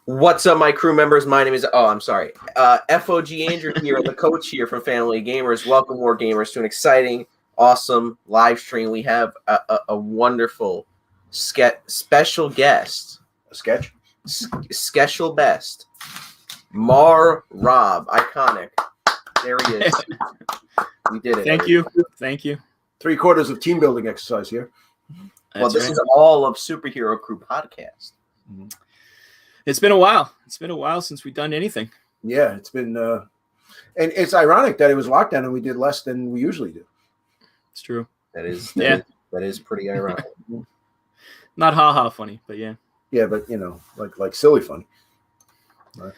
What's up, my crew members? My name is FOG Andrew here, the coach here from Family Gamers. Welcome, more gamers, to an exciting, awesome live stream. We have a wonderful special guest. Special best. Rob, iconic. There he is. We did it. Thank you. 3/4 of team building exercise here. This is all of Superhero Crew podcast. Mm-hmm. It's been a while. It's been a while since we've done anything. Yeah, it's been, and it's ironic that it was lockdown and we did less than we usually do. It's true. That is pretty ironic. Not haha funny, but yeah. Yeah, but like silly funny. Right.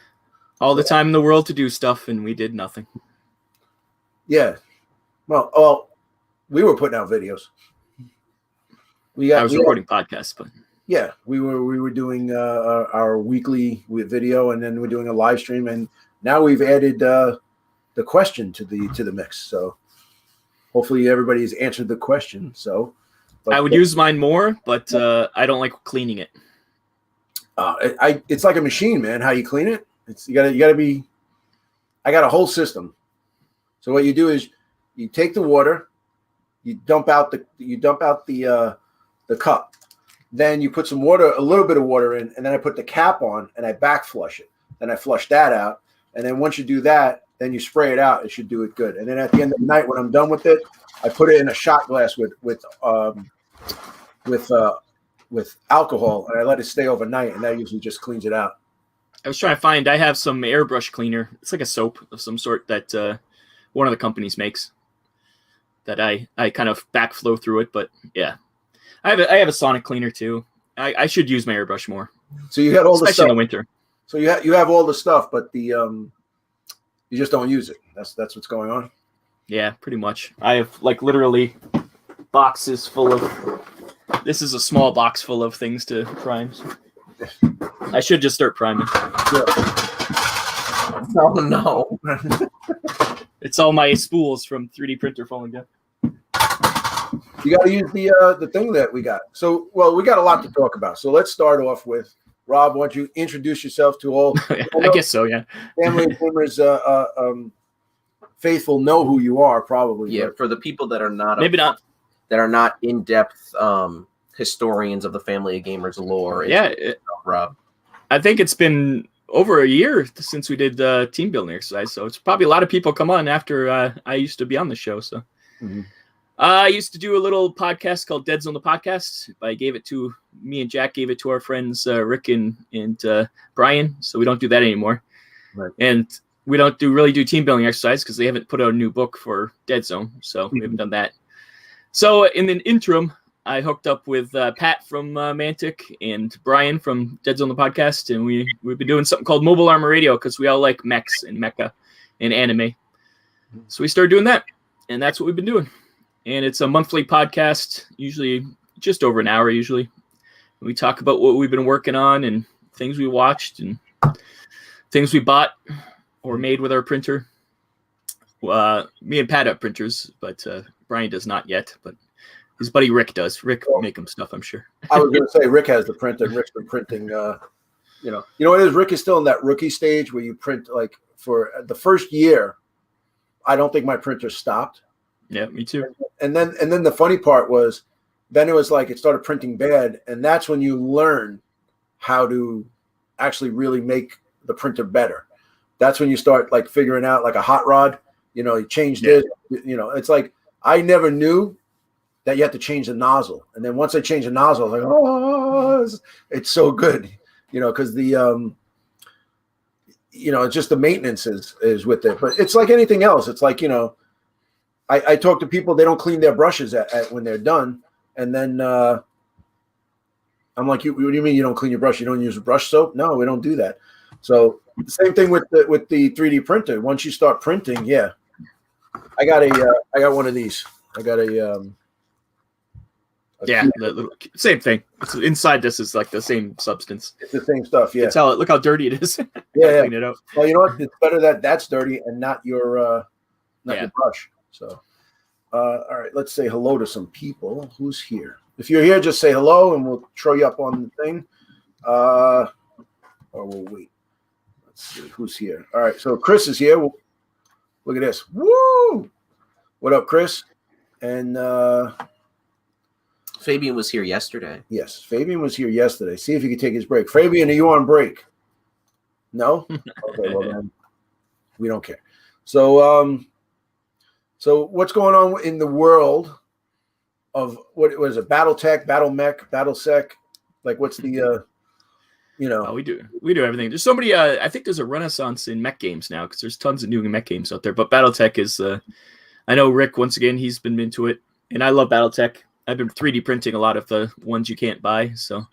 All the time in the world to do stuff, and we did nothing. Yeah. Well, we were putting out videos. I was recording podcasts, but. Yeah, we were doing our weekly video, and then we're doing a live stream, and now we've added the question to the mix. So hopefully everybody has answered the question. So I would use mine more, but I don't like cleaning it. It's like a machine, man. How you clean it? You gotta be. I got a whole system. So what you do is you take the water, you dump out the cup. Then you put a little bit of water in, and then I put the cap on and I back flush it. Then I flush that out. And then once you do that, then you spray it out. It should do it good. And then at the end of the night, when I'm done with it, I put it in a shot glass with alcohol, and I let it stay overnight, and that usually just cleans it out. I was trying to find, I have some airbrush cleaner. It's like a soap of some sort that one of the companies makes that I kind of backflow through it. But yeah. I have a sonic cleaner too. I should use my airbrush more. So you had all the stuff in the winter. So you have all the stuff, but you just don't use it. That's what's going on. Yeah, pretty much. I have like literally boxes full of. This is a small box full of things to prime. I should just start priming. Yeah. Oh no! It's all my spools from 3D printer falling down. You got to use the thing that we got. So, we got a lot to talk about. So let's start off with Rob. Why don't you introduce yourself to all? I guess so. Yeah. Family Gamers, faithful know who you are, probably. Yeah, for the people that are not that are not in depth historians of the Family of Gamers lore. Yeah, Rob. I think it's been over a year since we did team building exercise, so it's probably a lot of people come on after I used to be on the show. So. Mm-hmm. I used to do a little podcast called Dead Zone the Podcast. Me and Jack gave it to our friends Rick and Brian, so we don't do that anymore. Right. And we don't really do team building exercise because they haven't put out a new book for Dead Zone, so we haven't done that. So in the interim, I hooked up with Pat from Mantic and Brian from Dead Zone the Podcast, and we've been doing something called Mobile Armor Radio because we all like mechs and mecha and anime. So we started doing that, and that's what we've been doing. And it's a monthly podcast, usually just over an hour usually. We talk about what we've been working on and things we watched and things we bought or made with our printer. Me and Pat have printers, but Brian does not yet. But his buddy Rick does. Rick will make him stuff, I'm sure. I was going to say Rick has the printer. And Rick's been printing. You know what it is? Rick is still in that rookie stage where you print like for the first year. I don't think my printer stopped. Yeah, me too. And then the funny part was, then it was like it started printing bad, and that's when you learn how to actually really make the printer better. That's when you start like figuring out like a hot rod. You change this. It's like I never knew that you have to change the nozzle, and then once I changed the nozzle, I was like, oh, it's so good. Because the it's just the maintenance is with it, but it's like anything else. It's like I talk to people, they don't clean their brushes at when they're done. And then I'm like, what do you mean you don't clean your brush? You don't use brush soap? No, we don't do that. So the same thing with the 3D printer. Once you start printing, yeah. I got one of these. I got the same thing. Inside this is like the same substance. It's the same stuff, yeah. Look how dirty it is. Yeah. Clean it out. Well, you know what? It's better that that's dirty and not your brush. So, all right, let's say hello to some people. Who's here? If you're here, just say hello, and we'll throw you up on the thing. Or or we'll wait. Let's see who's here. All right, so Chris is here. Look at this. Woo! What up, Chris? And Fabian was here yesterday. yes, Fabian was here yesterday. See if he could take his break. Fabian, are you on break? No? Okay, well then we don't care. So what's going on in the world of what was it? Battletech, Mech, Battlesec? Like what's the Oh, we do everything. There's so many. I think there's a renaissance in mech games now because there's tons of new mech games out there. But BattleTech is. I know Rick once again. He's been into it, and I love BattleTech. I've been 3D printing a lot of the ones you can't buy, so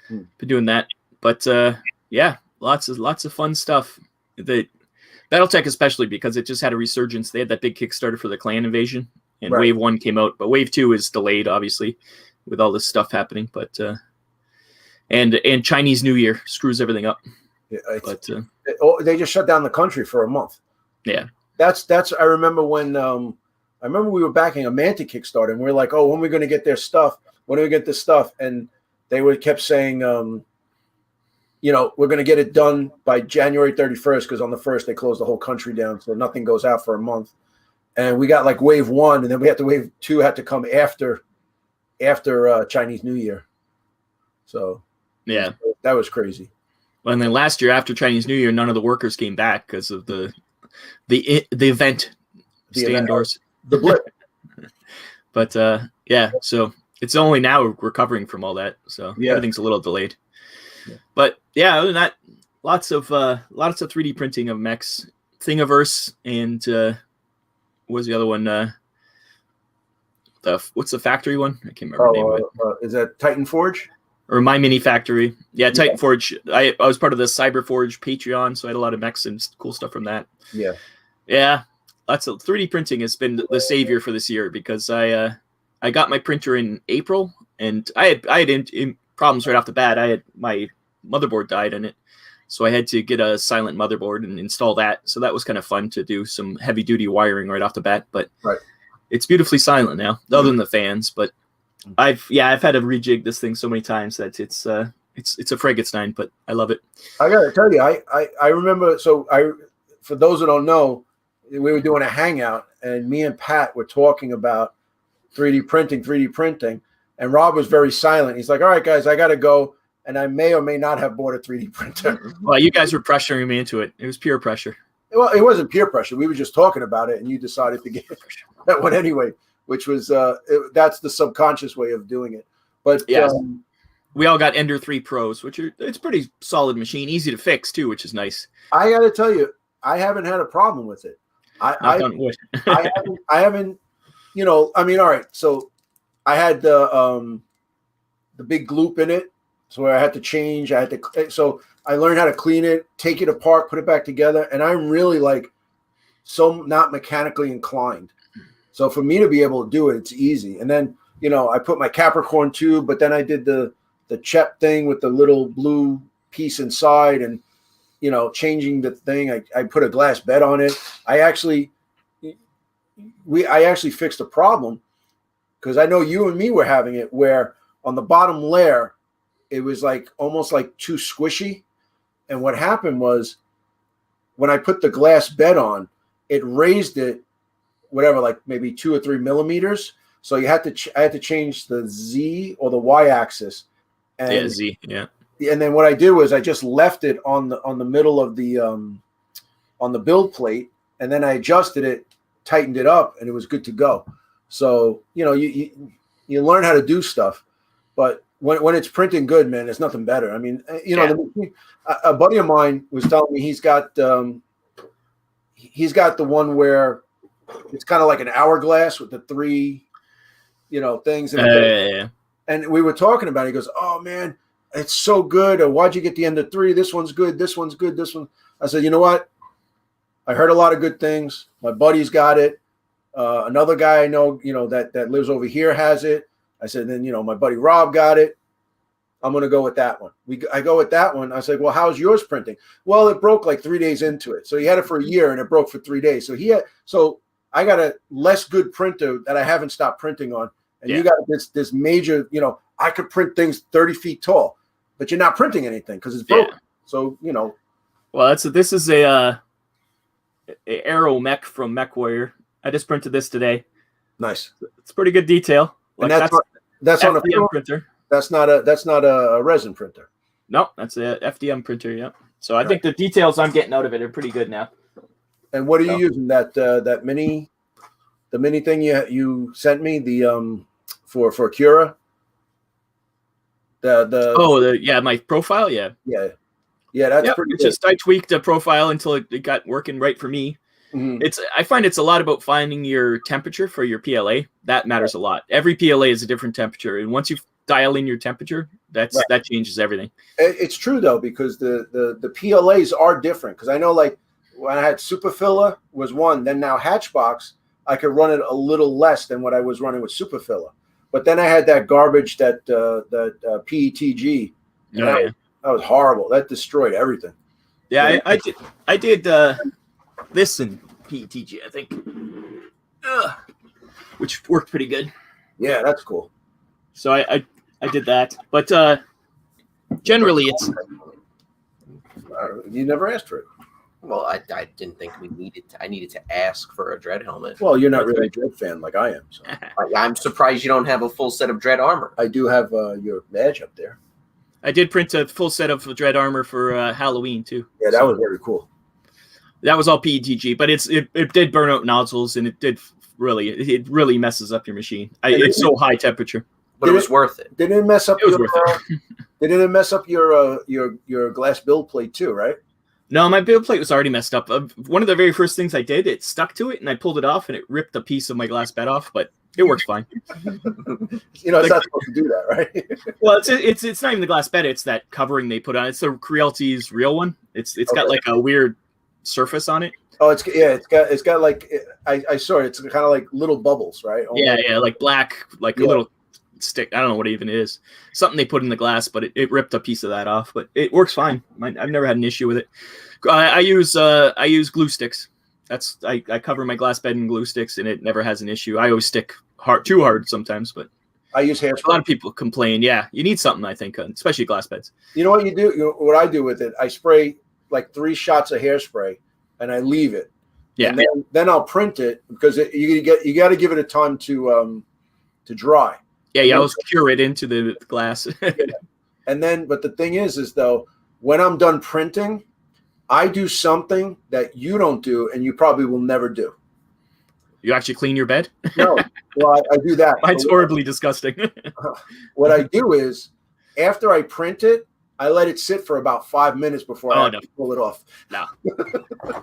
been doing that. But yeah, lots of fun stuff. The BattleTech especially because it just had a resurgence. They had that big Kickstarter for the Clan Invasion, and Right. Wave 1 came out, but Wave 2 is delayed, obviously, with all this stuff happening. But and Chinese New Year screws everything up. Yeah, But they just shut down the country for a month. yeah, That's. I remember when I remember we were backing a Manta Kickstarter, and we were like, "Oh, when are we going to get their stuff? When do we get this stuff?" And they kept saying, "You know, we're going to get it done by January 31st because on the 1st they close the whole country down, so nothing goes out for a month." And we got like Wave 1, and then Wave 2 had to come after Chinese New Year. So yeah. that was crazy. And then last year after Chinese New Year, none of the workers came back because of the event. The Stay event. indoors. The blip. But yeah, so it's only now recovering from all that. So Yeah. everything's a little delayed. Yeah. But yeah, other than that, lots of 3D printing of mechs, Thingiverse, and what was the other one? What's the factory one? I can't remember the name of it. Is that Titan Forge? Or My Mini Factory. Yeah, Titan Forge. I was part of the Cyberforge Patreon, so I had a lot of mechs and cool stuff from that. Yeah. Yeah, lots of 3D printing has been the savior for this year because I got my printer in April and I had problems right off the bat. I had my motherboard died in it, so I had to get a silent motherboard and install that. So that was kind of fun to do some heavy duty wiring right off the bat. But Right. it's beautifully silent now, other than the fans. But I've had to rejig this thing so many times that it's a Frankenstein, but I love it. I gotta tell you, I remember. So for those who don't know, we were doing a hangout, and me and Pat were talking about 3D printing, and Rob was very silent. He's like, "All right, guys, I gotta go," and I may or may not have bought a 3D printer. Well, you guys were pressuring me into it. It was pure pressure. Well, it wasn't peer pressure. We were just talking about it, and you decided to get that one anyway, which was that's the subconscious way of doing it. But yeah, we all got Ender 3 Pros, it's pretty solid machine, easy to fix too, which is nice. I got to tell you, I haven't had a problem with it. I haven't. You know, I mean, all right. So I had the big gloop in it, so I had to change. So I learned how to clean it, take it apart, put it back together, and I'm really like so not mechanically inclined. So for me to be able to do it, it's easy. And then, you know, I put my Capricorn tube, but then I did the CHEP thing with the little blue piece inside and, you know, changing the thing. I put a glass bed on it. I actually fixed a problem because I know you and me were having it where on the bottom layer, it was like almost like too squishy. And what happened was when I put the glass bed on, it raised it, whatever, like maybe 2 or 3 millimeters. So I had to change the Z or the Y axis. And, yeah, Z. Yeah. And then what I did was I just left it on the middle of the on the build plate, and then I adjusted it, tightened it up, and it was good to go. So you know you learn how to do stuff, but when it's printing good, man, there's nothing better. I mean, you know, a buddy of mine was telling me he's got the one where it's kind of like an hourglass with the 3, you know, things. And we were talking about it. He goes, "Oh man, it's so good. Or why'd you get the Ender 3? This one's good. This one's good. This one." I said, "You know what? I heard a lot of good things. My buddy's got it. Another guy I know, you know, that lives over here has it." I said, "Then, you know, my buddy Rob got it. I'm going to go with that one." I go with that one. I said, "Well, how's yours printing?" "Well, it broke like 3 days into it." So he had it for a year and it broke for 3 days. So I got a less good printer that I haven't stopped printing on. And you got this major, you know, I could print things 30 feet tall, but you're not printing anything because it's broken. So Well, this is a Aero Mech from Mech Warrior. I just printed this today. nice. It's pretty good detail. And that's on a FDM film? printer. That's not a resin printer. No, that's a FDM printer. Yeah. So I think the details I'm getting out of it are pretty good now. And what are you using? That mini, the mini thing you sent me, the for Cura. My profile, yeah. That's pretty good. Just I tweaked the profile until it got working right for me. Mm-hmm. I find it's a lot about finding your temperature for your PLA. That matters a lot. Every PLA is a different temperature, and once you dial in your temperature, that changes everything. It's true though, because the PLAs are different. Because I know, like when I had Superfilla was one, then now Hatchbox, I could run it a little less than what I was running with Superfilla. But then I had that garbage, that PETG. That was horrible. That destroyed everything. Yeah, I did this in PETG, I think, which worked pretty good. Yeah, that's cool. So I did that, but generally it's. You never asked for it. Well, I didn't think I needed to ask for a dread helmet. Well, you're not really a dread fan like I am. So. I'm surprised you don't have a full set of dread armor. I do have your badge up there. I did print a full set of dread armor for Halloween too. Yeah, that was very cool. That was all PETG, but it did burn out nozzles, and it really messes up your machine. It's so high temperature, but it was worth it. Didn't it mess up? Didn't it mess up your glass build plate too? Right? No, my build plate was already messed up. One of the very first things I did, it stuck to it, and I pulled it off, and it ripped a piece of my glass bed off. But it works fine. It's not supposed to do that, right? Well, it's not even the glass bed; it's that covering they put on. It's the Crealty's real one. It's got like a weird surface on it. Oh, it's got like I saw it. It's kind of like little bubbles, right? Yeah, like black, like a little stick. I don't know what it even is. Something they put in the glass, but it ripped a piece of that off. But it works fine. I've never had an issue with it. I use glue sticks. I cover my glass bed in glue sticks, and it never has an issue. I always stick too hard sometimes, but I use hairspray. A lot of people complain. Yeah, you need something, I think, especially glass beds. You know what you do? What I do with it, I spray like 3 shots of hairspray, and I leave it. Yeah. And then I'll print it because you got to give it a time to dry. Yeah, you always cure it into the glass. And then, but the thing is though, when I'm done printing, I do something that you don't do, and you probably will never do. You actually clean your bed? No. Well, I do that. Mine's horribly disgusting. What I do is, after I print it, I let it sit for about 5 minutes before I pull it off. No.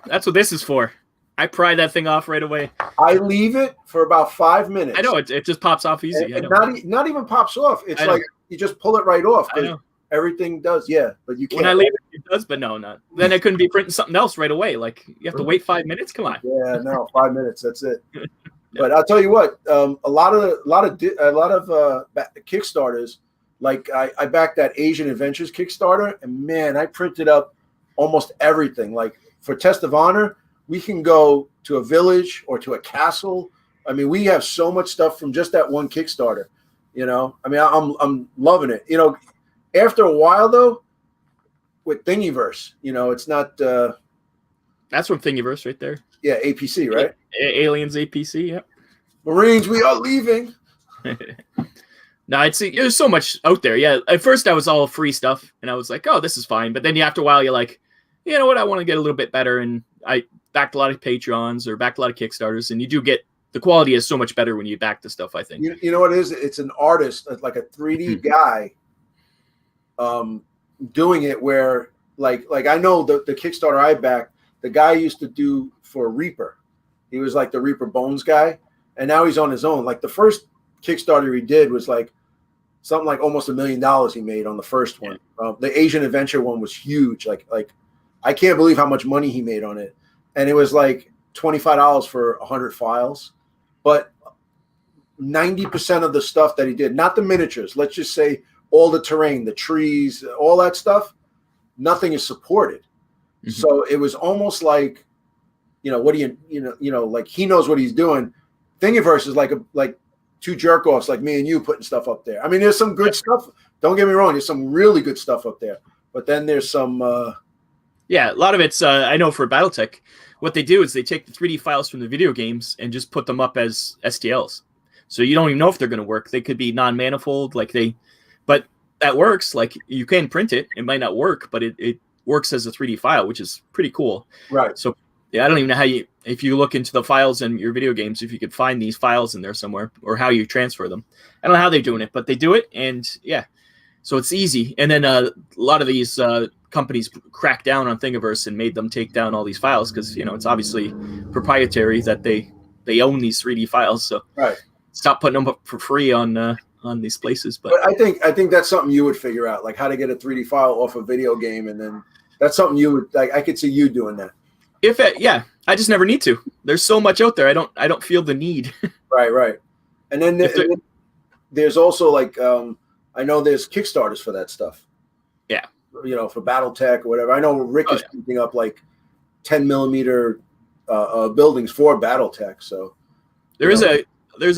That's what this is for. I pry that thing off right away. I leave it for about 5 minutes. I know. It just pops off easy. And not even pops off. It's like you just pull it right off. I know. Everything does, but you can't. When I leave it does, but no, not. Then I couldn't be printing something else right away. Like, you have to wait 5 minutes? Come on. Yeah, no, 5 minutes. That's it. But I'll tell you what, a lot of Kickstarters, like I backed that Asian Adventures Kickstarter, and man, I printed up almost everything. Like for Test of Honor, we can go to a village or to a castle. I mean, we have so much stuff from just that one Kickstarter. I mean, I'm loving it. After a while though, with Thingiverse, it's not. That's from Thingiverse right there. Yeah, APC, right? Aliens APC, yeah. Marines, we are leaving. No, there's so much out there. Yeah, at first I was all free stuff, and I was like, oh, this is fine. But then after a while, you're like, you know what? I want to get a little bit better, and I backed a lot of Patreons or backed a lot of Kickstarters, and you do get the quality is so much better when you back the stuff. I think. You know what it is? It's an artist, like a 3D guy, doing it. Where like I know the Kickstarter I backed. The guy used to do for Reaper. He was like the Reaper Bones guy. And now he's on his own. Like the first Kickstarter he did was like something like almost $1 million he made on the first one. The Asian Adventure one was huge. Like I can't believe how much money he made on it. And it was like $25 for 100 files. But 90% of the stuff that he did, not the miniatures, let's just say all the terrain, the trees, all that stuff, nothing is supported. Mm-hmm. So it was almost like, what do you like he knows what he's doing. Thingiverse is like 2 jerk-offs like me and you putting stuff up there. I mean, there's some good stuff. Don't get me wrong. There's some really good stuff up there. But then there's some. Yeah, a lot of it's I know for Battletech, what they do is they take the 3D files from the video games and just put them up as STLs. So you don't even know if they're going to work. They could be non-manifold, but that works. Like you can print it. It might not work, but it works as a 3D file, which is pretty cool. Right. So yeah, I don't even know if you look into the files in your video games, if you could find these files in there somewhere or how you transfer them. I don't know how they're doing it, but they do it. And yeah, so it's easy. And then a lot of these companies cracked down on Thingiverse and made them take down all these files because, it's obviously proprietary that they own these 3D files. So right. Stop putting them up for free on these places. But I think that's something you would figure out, like how to get a 3D file off a video game. And then that's something you would like. I could see you doing that. Yeah, I just never need to. There's so much out there. I don't feel the need. Right. And then there's also like I know there's Kickstarters for that stuff. Yeah. For Battletech or whatever. I know Rick is putting up like 10 millimeter buildings for Battletech. So there's a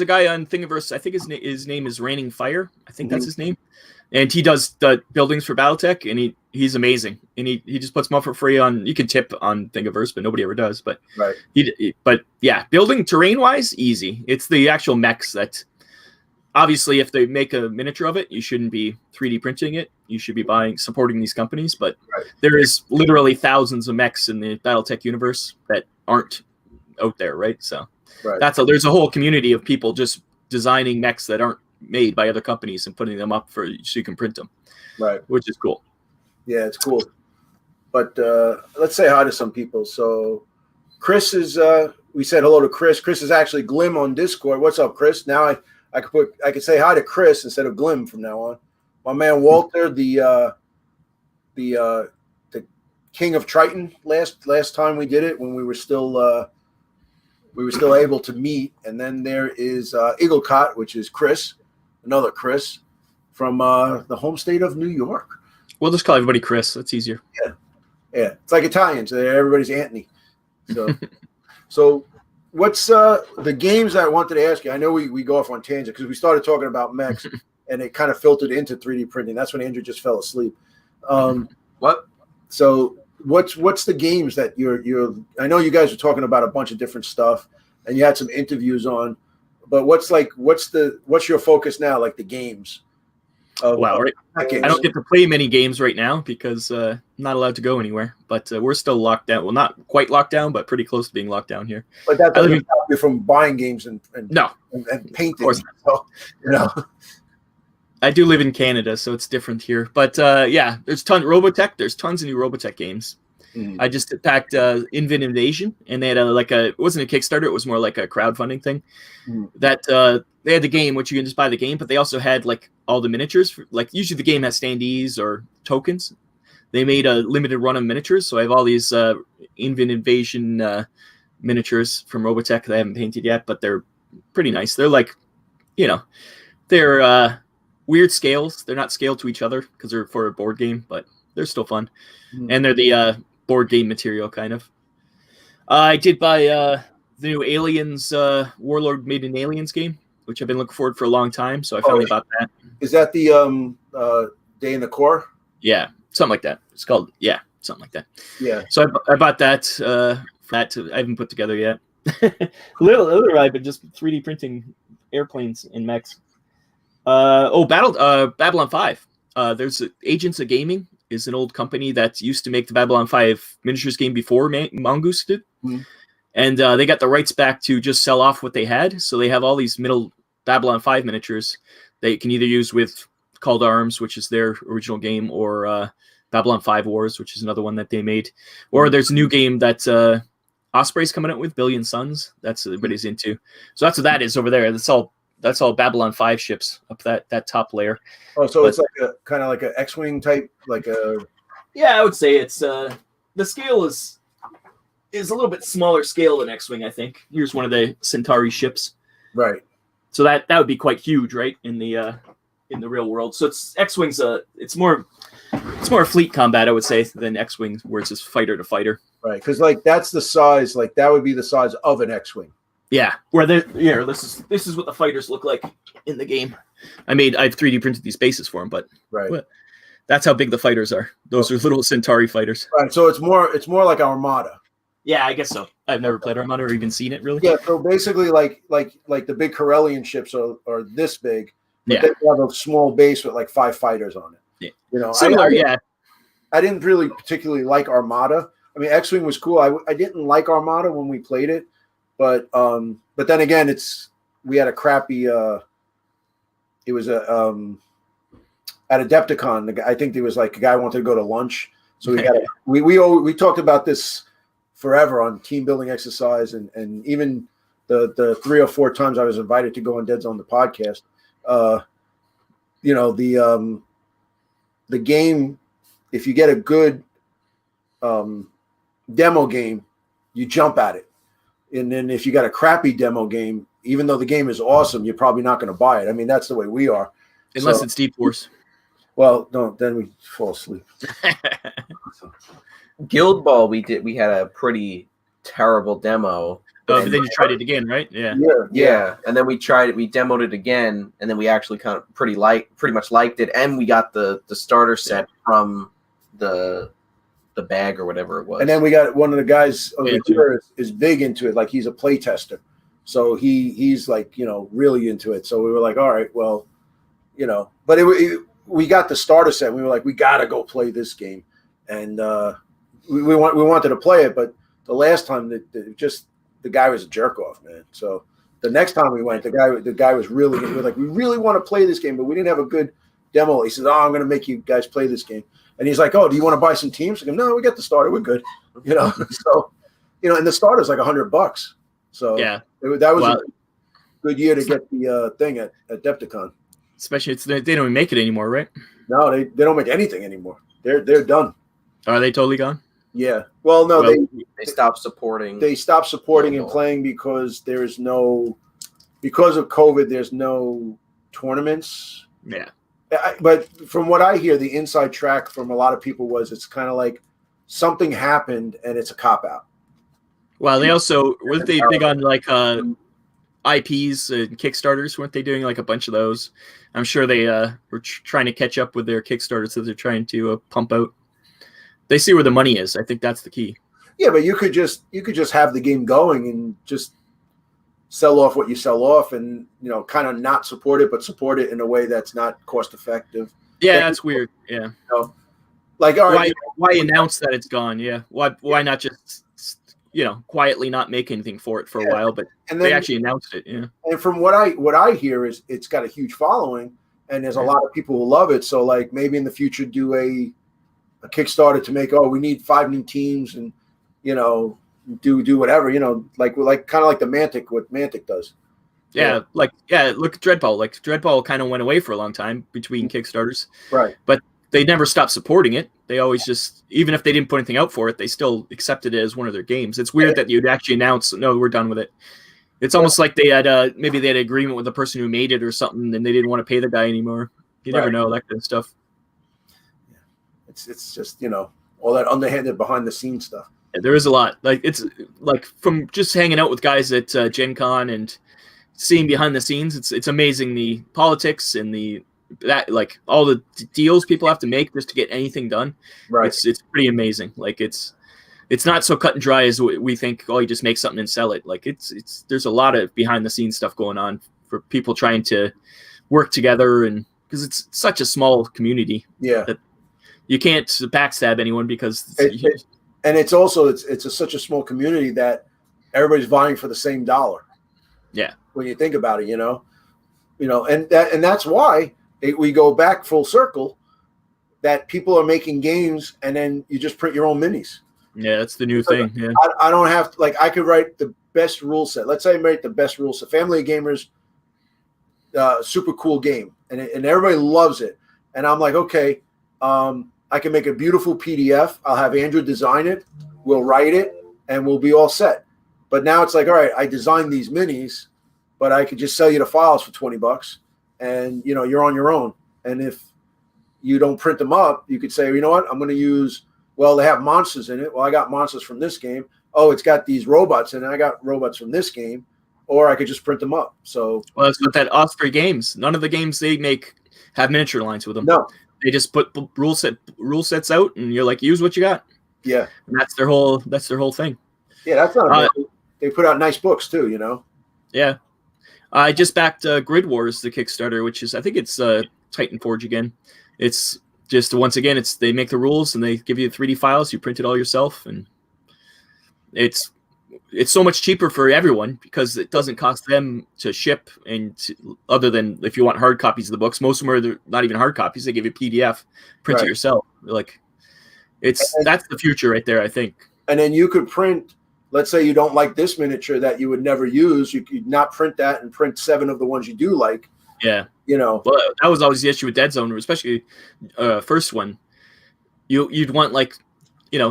guy on Thingiverse. I think his name is Raining Fire. I think that's his name. And he does the buildings for Battletech, and he's amazing. And he just puts them up for free on. You can tip on Thingiverse, but nobody ever does. But right. But yeah, building terrain wise, easy. It's the actual mechs that. Obviously, if they make a miniature of it, you shouldn't be 3D printing it. You should be supporting these companies. But there is literally thousands of mechs in the Battletech universe that aren't out there, right? So there's a whole community of people just designing mechs that aren't made by other companies and putting them up so you can print them, right? Which is cool. Yeah, it's cool. But let's say hi to some people. So Chris is. We said hello to Chris. Chris is actually Glim on Discord. What's up, Chris? Now I could say hi to Chris instead of Glim from now on. My man Walter, the King of Triton. Last time we did it, when we were still able to meet. And then there is Eaglecott, which is Chris, another Chris from the home state of New York. We'll just call everybody Chris. That's easier. Yeah. It's like Italians. Everybody's Anthony. So. What's the games I wanted to ask you? I know we go off on tangent because we started talking about mechs and it kind of filtered into 3D printing. That's when Andrew just fell asleep. What? So what's the games that you're? I know you guys were talking about a bunch of different stuff and you had some interviews on, but what's your focus now? Like the games. Right. I don't get to play many games right now because I'm not allowed to go anywhere. But we're still locked down. Well, not quite locked down, but pretty close to being locked down here. But that doesn't stop you from buying games and painting. So, I do live in Canada, so it's different here. But there's Robotech. There's tons of new Robotech games. I just packed Invent Invasion, and they had it wasn't a Kickstarter, it was more like a crowdfunding thing. That they had the game, which you can just buy the game, but they also had like all the miniatures. Usually the game has standees or tokens. They made a limited run of miniatures, so I have all these Invent Invasion miniatures from Robotech that I haven't painted yet, but they're pretty nice. They're they're weird scales. They're not scaled to each other because they're for a board game, but they're still fun. And they're the board game material, kind of. I did buy the new Aliens Warlord Made in Aliens game, which I've been looking forward for a long time, so I finally bought that. Is that the Day in the Core? Yeah, something like that. It's called, something like that. Yeah. So I bought that. I haven't put together yet. Literally, I've been just 3D printing airplanes in mechs. Babylon 5. There's Agents of Gaming is an old company that used to make the Babylon 5 miniatures game before Mongoose did. And they got the rights back to just sell off what they had. So they have all these middle Babylon 5 miniatures that you can either use with Call to Arms, which is their original game, or Babylon 5 Wars, which is another one that they made. Or there's a new game that Osprey's coming out with, Billion Suns. That's what everybody's into. So that's what that is over there. That's all Babylon 5 ships up that top layer. Oh, so it's like a kind of like an X-wing type, like a. Yeah, I would say it's the scale is a little bit smaller scale than X-wing. I think here's one of the Centauri ships. Right. So that would be quite huge, right, in the real world. So it's X-wing's it's more fleet combat, I would say, than X-wing, where it's just fighter to fighter. Right, because that's the size. Like that would be the size of an X-wing. Yeah, this is what the fighters look like in the game. I've 3D printed these bases for them, but That's how big the fighters are. Those are little Centauri fighters. Right. So it's more like Armada. Yeah, I guess so. I've never played Armada or even seen it really. Yeah. So basically, like the big Corellian ships are this big, but Yeah. they have a small base with like 5 fighters on it. Yeah. You know, Similar, yeah. I didn't really particularly like Armada. I mean, X-Wing was cool. I didn't like Armada when we played it, but then again, we had a crappy. It was at Adepticon. I think there was like a guy wanted to go to lunch, so we talked about this forever on team building exercise, and even the 3 or 4 times I was invited to go on Dead Zone the podcast. You know, the game, if you get a good demo game, you jump at it. And then if you got a crappy demo game, even though the game is awesome, you're probably not going to buy it. I mean, that's the way we are. Unless it's Deep Wars. Well, no, then we fall asleep. Guild Ball, we had a pretty terrible demo. But then you tried it again, right? Yeah. Yeah. And then we tried it, we demoed it again, and then we actually kind of pretty much liked it, and we got the starter set from the bag or whatever it was. And then we got one of the guys over here is big into it, like he's a play tester. So he's like, you know, really into it. So we were like, all right, well, you know, but we got the starter set. We were like, we got to go play this game. And we wanted to play it, but the last time the guy was a jerk off, man. So the next time we went, the guy was really like, we really want to play this game, but we didn't have a good demo. He said, I'm going to make you guys play this game. And he's like, oh, do you want to buy some teams? I go, no, we got the starter. We're good. You know, so, you know, and the starter's like $100. So yeah, that was a good year to get the thing at Adepticon. Especially they don't even make it anymore, right? No, they don't make anything anymore. They're done. Are they totally gone? Yeah. Well, no, they stopped supporting. They stopped supporting and playing because because of COVID, there's no tournaments. Yeah. But from what I hear, the inside track from a lot of people was it's kind of like something happened and it's a cop out. Well, they also weren't they big on like IPs and Kickstarters? Weren't they doing like a bunch of those? I'm sure they were trying to catch up with their Kickstarters that they're trying to pump out. They see where the money is. I think that's the key. Yeah, but you could just have the game going and just sell off what you sell off, and you know, kind of not support it, but support it in a way that's not cost effective. Yeah, that's weird. Yeah. You know, like, all right, why announce that it's gone? Yeah. Why not just quietly not make anything for it for a while, but they actually announced it. Yeah. And from what I hear is it's got a huge following, and there's a lot of people who love it. So like maybe in the future do a Kickstarter to make, we need 5 new teams, and you know, do whatever, you know, like kind of like the Mantic, what Mantic does. Yeah, look at Dreadball. Like Dreadball kind of went away for a long time between Kickstarters. Right. But they never stopped supporting it. They always just, even if they didn't put anything out for it, they still accepted it as one of their games. It's weird that you'd actually announce, no, we're done with it. It's almost like they had maybe they had an agreement with the person who made it or something, and they didn't want to pay the guy anymore. You never know, that kind of stuff. It's just, you know, all that underhanded behind the scenes stuff. Yeah, there is a lot. Like it's like from just hanging out with guys at Gen Con and seeing behind the scenes, it's amazing the politics and like all the deals people have to make just to get anything done. Right. It's pretty amazing. Like it's not so cut and dry as we think. You just make something and sell it. Like there's a lot of behind the scenes stuff going on for people trying to work together, and because it's such a small community. Yeah. That you can't backstab anyone because and it's also such a small community that everybody's vying for the same dollar. Yeah. When you think about it, you know, and that's why we go back full circle, that people are making games and then you just print your own minis. Yeah, that's the new thing. Yeah. I don't have to, like, I could write the best rule set. Let's say I write the best rule set. Family of Gamers, super cool game, and everybody loves it. And I'm like, okay, I can make a beautiful PDF. I'll have Andrew design it. We'll write it, and we'll be all set. But now it's like, all right, I designed these minis, but I could just sell you the files for $20, and you know, you're on your own. And if you don't print them up, you could say, you know what, I'm going to use. Well, they have monsters in it. Well, I got monsters from this game. Oh, it's got these robots in it. I got robots from this game. Or I could just print them up. So, well, that's with that Osprey Games. None of the games they make have miniature lines with them. No. They just put rule sets out, and you're like, use what you got. Yeah, and that's their whole thing. Yeah, that's not. They put out nice books too, Yeah, I just backed Grid Wars, the Kickstarter, which is I think it's Titan Forge again. It's just once again, they make the rules and they give you 3D files. You print it all yourself, and it's so much cheaper for everyone because it doesn't cost them to ship. And other than if you want hard copies of the books, most of them are not even hard copies. They give you PDF, print it yourself. Like that's the future right there, I think. And then you could print. Let's say you don't like this miniature that you would never use. You could not print that and print 7 of the ones you do like. Yeah. Well, that was always the issue with Dead Zone, especially first one. You'd want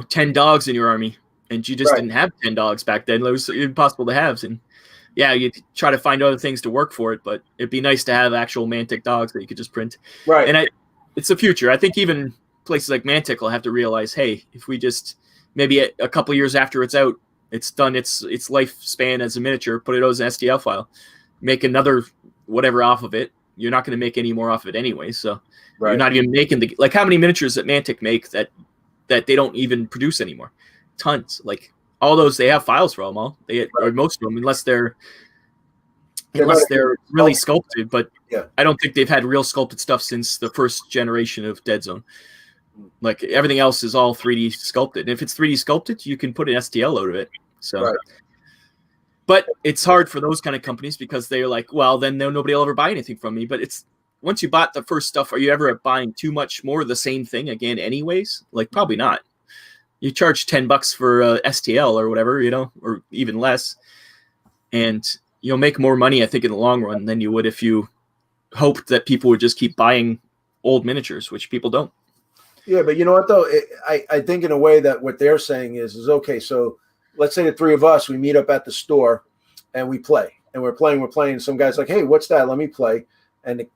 10 dogs in your army, and you just didn't have 10 dogs back then. It was impossible to have. And yeah, you'd try to find other things to work for it, but it'd be nice to have actual Mantic dogs that you could just print. Right. And it's the future. I think even places like Mantic will have to realize, hey, if we just maybe a couple years after it's out, it's done its lifespan as a miniature, put it as an STL file, make another whatever off of it. You're not going to make any more off of it anyway. So you're not even making how many miniatures that Mantic make that they don't even produce anymore? Tons. Like all those, they have files for them all. Or most of them, unless they're really sculpted. But I don't think they've had real sculpted stuff since the first generation of Dead Zone. Like everything else is all 3D sculpted. And if it's 3D sculpted, you can put an STL out of it. So, but it's hard for those kind of companies because they're like, well, then nobody will ever buy anything from me. But it's once you bought the first stuff, are you ever buying too much more of the same thing again? Anyways, like probably not. You charge $10 for STL or whatever, or even less, and you'll make more money, I think, in the long run than you would if you hoped that people would just keep buying old miniatures, which people don't. Yeah, but you know what though? I think in a way that what they're saying is okay. So let's say the 3 of us, we meet up at the store and we play, and we're playing. And some guy's like, hey, what's that? Let me play. And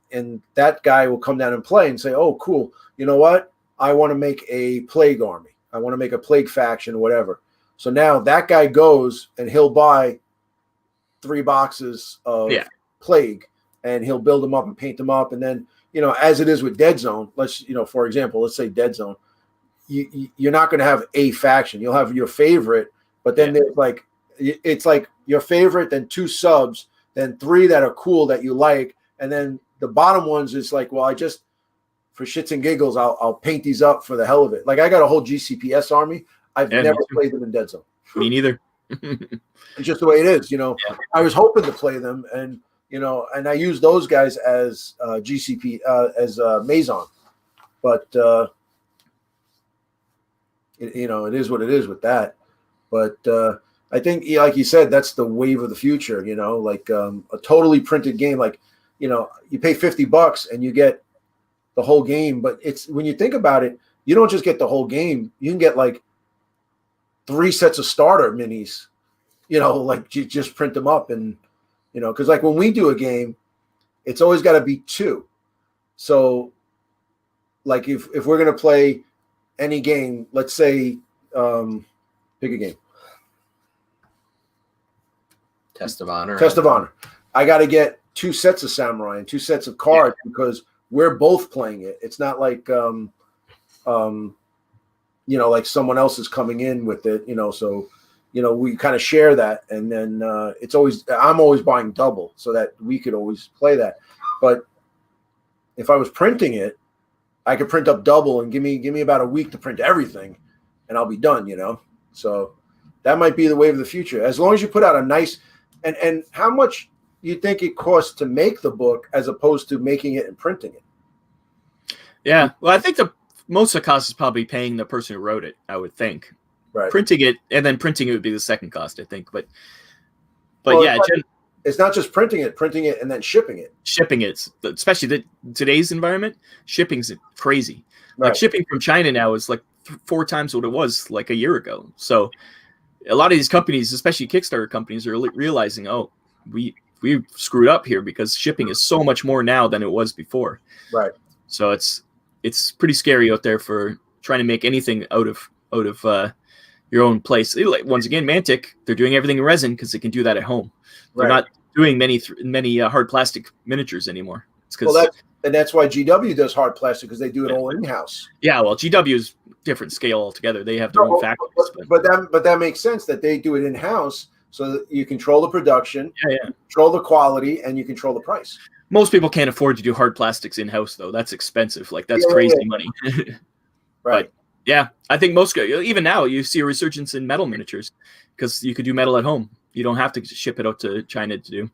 that guy will come down and play and say, oh, cool. You know what? I want to make a plague army. I want to make a plague faction, whatever. So now that guy goes and he'll buy 3 boxes of plague, and he'll build them up and paint them up. And then, as it is with Dead Zone, for example, let's say Dead Zone, you're not going to have a faction. You'll have your favorite, but then there's it's like your favorite, then 2 subs, then 3 that are cool that you like. And then the bottom ones is like, well, for shits and giggles, I'll paint these up for the hell of it. Like I got a whole GCPS army. I've never played them in Dead Zone. Me neither. It's just the way it is, I was hoping to play them, and and I use those guys as GCP as Maison, but it is what it is with that. But I think, like you said, that's the wave of the future. Like a totally printed game. Like you pay $50 and you get the whole game. But it's when you think about it, you don't just get the whole game. You can get like 3 sets of starter minis. Like you just print them up, and because like when we do a game, it's always got to be 2. So like if we're gonna play any game, let's say pick a game. Test of Honor. I got to get 2 sets of Samurai and 2 sets of cards because we're both playing it. It's not like like someone else is coming in with it. So we kind of share that, and then I'm always buying double so that we could always play that. But if I was printing it, I could print up double and give me about a week to print everything, and I'll be done. So that might be the wave of the future. As long as you put out a nice and how much you think it costs to make the book as opposed to making it and printing it? Yeah, well, I think most of the cost is probably paying the person who wrote it, I would think. Right. Printing it would be the second cost, I think. But it's not just printing it and then shipping it. Shipping it, especially today's environment, shipping's crazy. Like shipping from China now is like 4 times what it was like a year ago. So a lot of these companies, especially Kickstarter companies, are realizing, oh, we screwed up here because shipping is so much more now than it was before. Right. So it's pretty scary out there for trying to make anything out of your own place. Once again, Mantic, they're doing everything in resin because they can do that at home. They're not doing many hard plastic miniatures anymore. It's because And that's why GW does hard plastic, because they do it all in-house. Yeah, well, GW is different scale altogether. They have their own factories. But that makes sense that they do it in-house, so that you control the production, control the quality, and you control the price. Most people can't afford to do hard plastics in-house, though. That's expensive. Like, that's crazy money. Right. But, yeah, I think even now, you see a resurgence in metal miniatures because you could do metal at home. You don't have to ship it out to China to do.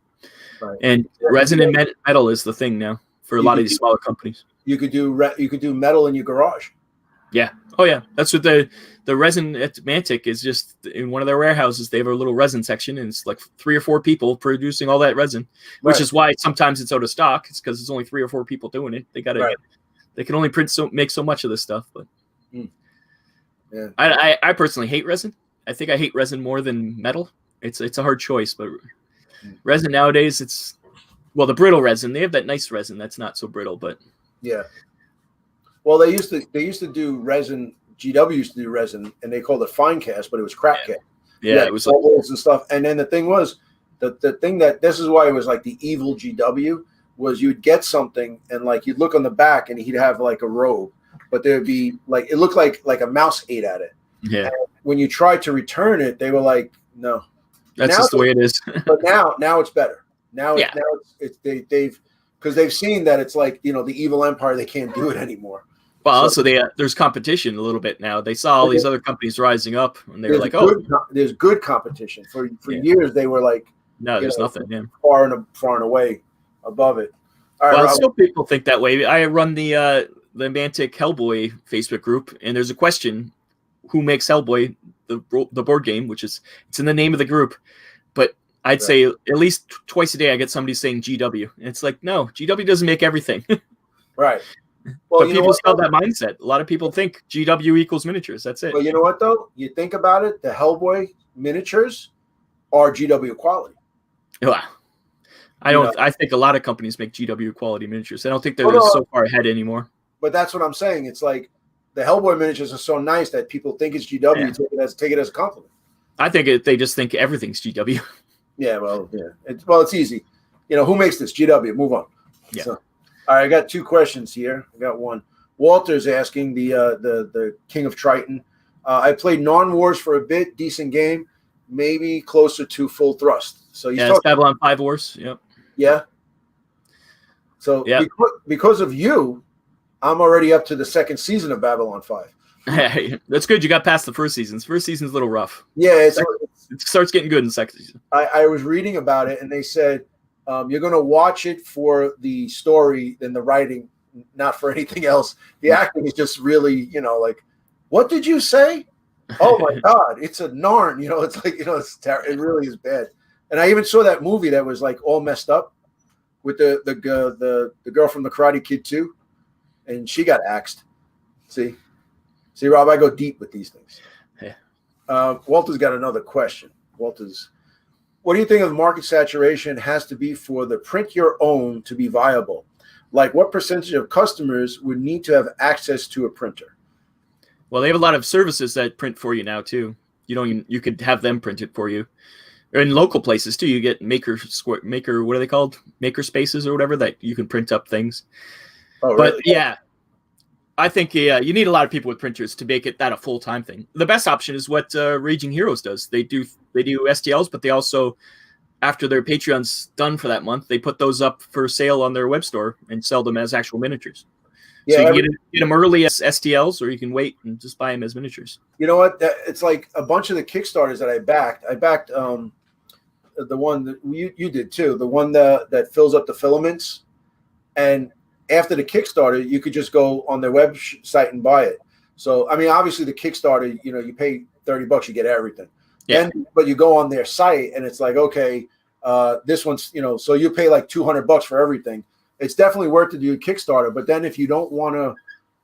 Right. And resin and metal is the thing now for a lot of these smaller companies. You could do metal in your garage. Yeah. Oh, yeah. That's what the resin at Mantic is. Just in one of their warehouses, they have a little resin section, and it's like 3 or 4 people producing all that resin, which is why sometimes it's out of stock. It's because it's only 3 or 4 people doing it. They got to. They can only make so much of this stuff. But I personally hate resin. I think I hate resin more than metal. It's a hard choice, but resin nowadays, it's the brittle resin. They have that nice resin that's not so brittle, but well, they used to do resin. GW used to do resin, and they called it fine cast, but it was crap cast. Yeah, it was like and stuff. And then the thing was, the thing that this is why it was like the evil GW was you'd get something and like you'd look on the back and he'd have like a robe, but there'd be like it looked like a mouse ate at it. Yeah. And when you tried to return it, they were like, no. That's just the way it is. But now it's better. Now they've because they've seen that it's like, the evil empire, they can't do it anymore. Well, also there's competition a little bit now. They saw all these other companies rising up, and they were like, there's good competition." For years, they were like, "No, there's nothing." Yeah. Far and away above it. All right, well, some people think that way. I run the Mantic Hellboy Facebook group, and there's a question: who makes Hellboy, the board game? It's in the name of the group, but I'd say at least twice a day I get somebody saying GW, and it's like, no, GW doesn't make everything. Right. Well, but people still have that mindset. A lot of people think GW equals miniatures. That's it. Well, you know what, though? You think about it, the Hellboy miniatures are GW quality. Yeah. I think a lot of companies make GW quality miniatures. I don't think they're so far ahead anymore. But that's what I'm saying. It's like the Hellboy miniatures are so nice that people think it's GW. Yeah. Take it as a compliment. I think they just think everything's GW. Yeah, well, yeah. It's easy. Who makes this? GW. Move on. Yeah. So, all right, I got 2 questions here. I got one. Walter's asking the King of Triton. I played Non-Wars for a bit, decent game, maybe closer to Full Thrust. So it's Babylon 5 Wars. Yep. Yeah. So because of you, I'm already up to the 2nd season of Babylon 5. Hey, that's good. You got past the first season. First season's a little rough. Yeah, it starts getting good in the 2nd season. I was reading about it, and they said you're going to watch it for the story and the writing, not for anything else. The acting is just really, like, what did you say? Oh my God, it's a Narn. It's like, it really is bad. And I even saw that movie that was like all messed up with the girl from the Karate Kid 2, and she got axed. See, Rob, I go deep with these things. Yeah. Walter's got another question. What do you think of market saturation has to be for the print your own to be viable? Like, what percentage of customers would need to have access to a printer? Well, they have a lot of services that print for you now too. You could have them print it for you. Or in local places too, you get maker, what are they called? Maker spaces or whatever that you can print up things. Oh, really? But yeah, I think you need a lot of people with printers to make it that a full-time thing. The best option is what Raging Heroes does. They do STLs, but they also, after their Patreon's done for that month, they put those up for sale on their web store and sell them as actual miniatures. Yeah, so you can get them early as STLs, or you can wait and just buy them as miniatures. You know what? It's like a bunch of the Kickstarters that I backed. I backed the one that you did too, the one that fills up the filaments. And after the Kickstarter, you could just go on their website and buy it. So, I mean, obviously the Kickstarter, you pay $30, you get everything. Yeah. But you go on their site and it's like, okay, this one's, so you pay like $200 for everything. It's definitely worth to do a Kickstarter. But then if you don't want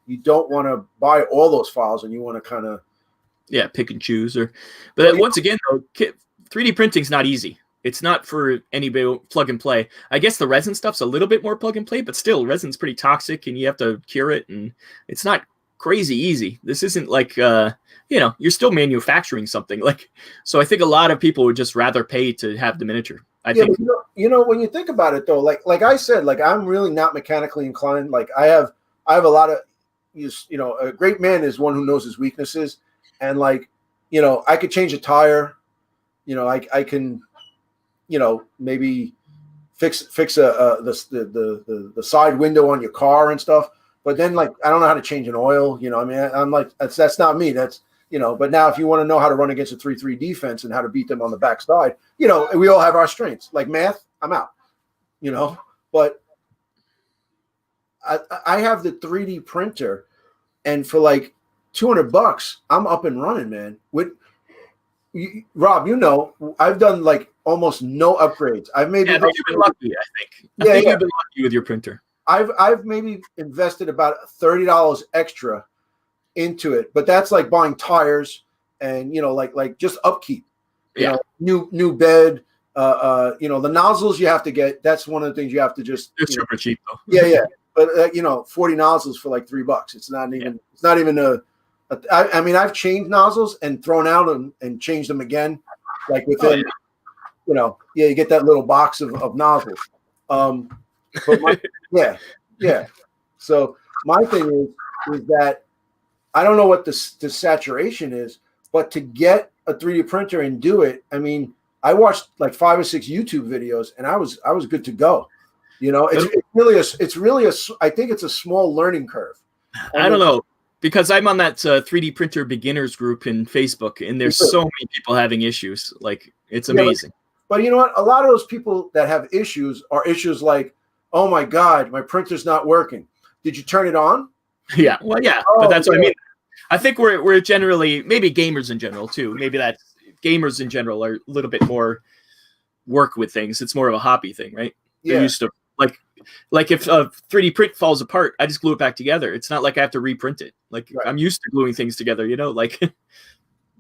to buy all those files and you want to kind of pick and choose, but once again though, 3D printing is not easy. It's not for anybody plug and play. I guess the resin stuff's a little bit more plug and play, but still resin's pretty toxic and you have to cure it, and it's not crazy easy. This isn't like you're still manufacturing something. So I think a lot of people would just rather pay to have the miniature. I think. When you think about it though, like I said, like I'm really not mechanically inclined. Like I have a lot of, a great man is one who knows his weaknesses, and like, I could change a tire, I can, maybe fix the side window on your car and stuff. But then like I don't know how to change an oil. I mean, I'm like that's not me. That's But now if you want to know how to run against a 3-3 defense and how to beat them on the backside, we all have our strengths. Like math, I'm out. But I have the 3D printer, and for like $200, I'm up and running, man. Rob, I've done like almost no upgrades. I've maybe you've been lucky, I think. I think you've been lucky with your printer. I've maybe invested about $30 extra into it, but that's like buying tires and like just upkeep. New bed. The nozzles you have to get. That's one of the things you have to just. They're super cheap though. Yeah. But 40 nozzles for like $3. It's not even. Yeah. It's not even I mean, I've changed nozzles and thrown out and changed them again, like within. You get that little box of nozzles. But yeah. So my thing is that I don't know what the saturation is, but to get a 3D printer and do it, I mean, I watched like 5 or 6 YouTube videos and I was good to go. It's really I think it's a small learning curve. I don't know, because I'm on that 3D printer beginners group in Facebook, and there's so many people having issues. Like, it's amazing. But you know what? A lot of those people that have issues are issues like, oh my God, my printer's not working. Did you turn it on? Yeah. Well, yeah. But that's what I mean. I think we're generally, maybe gamers in general too. Maybe that's gamers in general are a little bit more work with things. It's more of a hobby thing, right? Yeah. They're used to like if a 3D print falls apart, I just glue it back together. It's not like I have to reprint it. Like I'm used to gluing things together, like,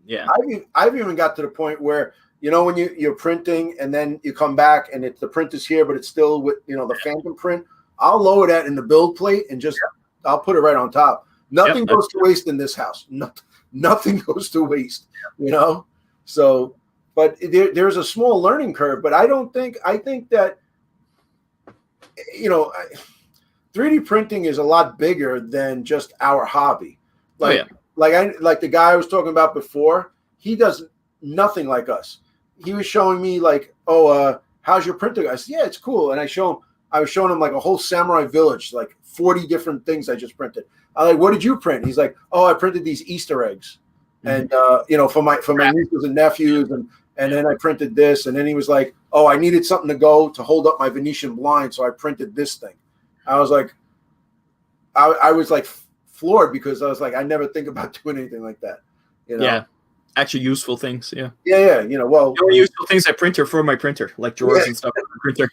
yeah. I've even got to the point where, when you're printing and then you come back and the print is here, but it's still with, the phantom print, I'll lower that in the build plate and just, I'll put it right on top. Nothing goes to waste in this house. Nothing goes to waste, So, but there's a small learning curve, but I think that, 3D printing is a lot bigger than just our hobby. Like the guy I was talking about before, he does nothing like us. He was showing me like, how's your printer? I said, yeah, it's cool. And I was showing him like a whole samurai village, like 40 different things I just printed. I'm like, what did you print? He's like, I printed these Easter eggs. And, for my nieces and nephews. And then I printed this. And then he was like, I needed something to hold up my Venetian blind. So I printed this thing. I was like, I was like floored, because I was like, I never think about doing anything like that. Yeah. Actually useful things. Yeah. Yeah. Well, the only useful things I print are for my printer, like drawers and stuff on the printer.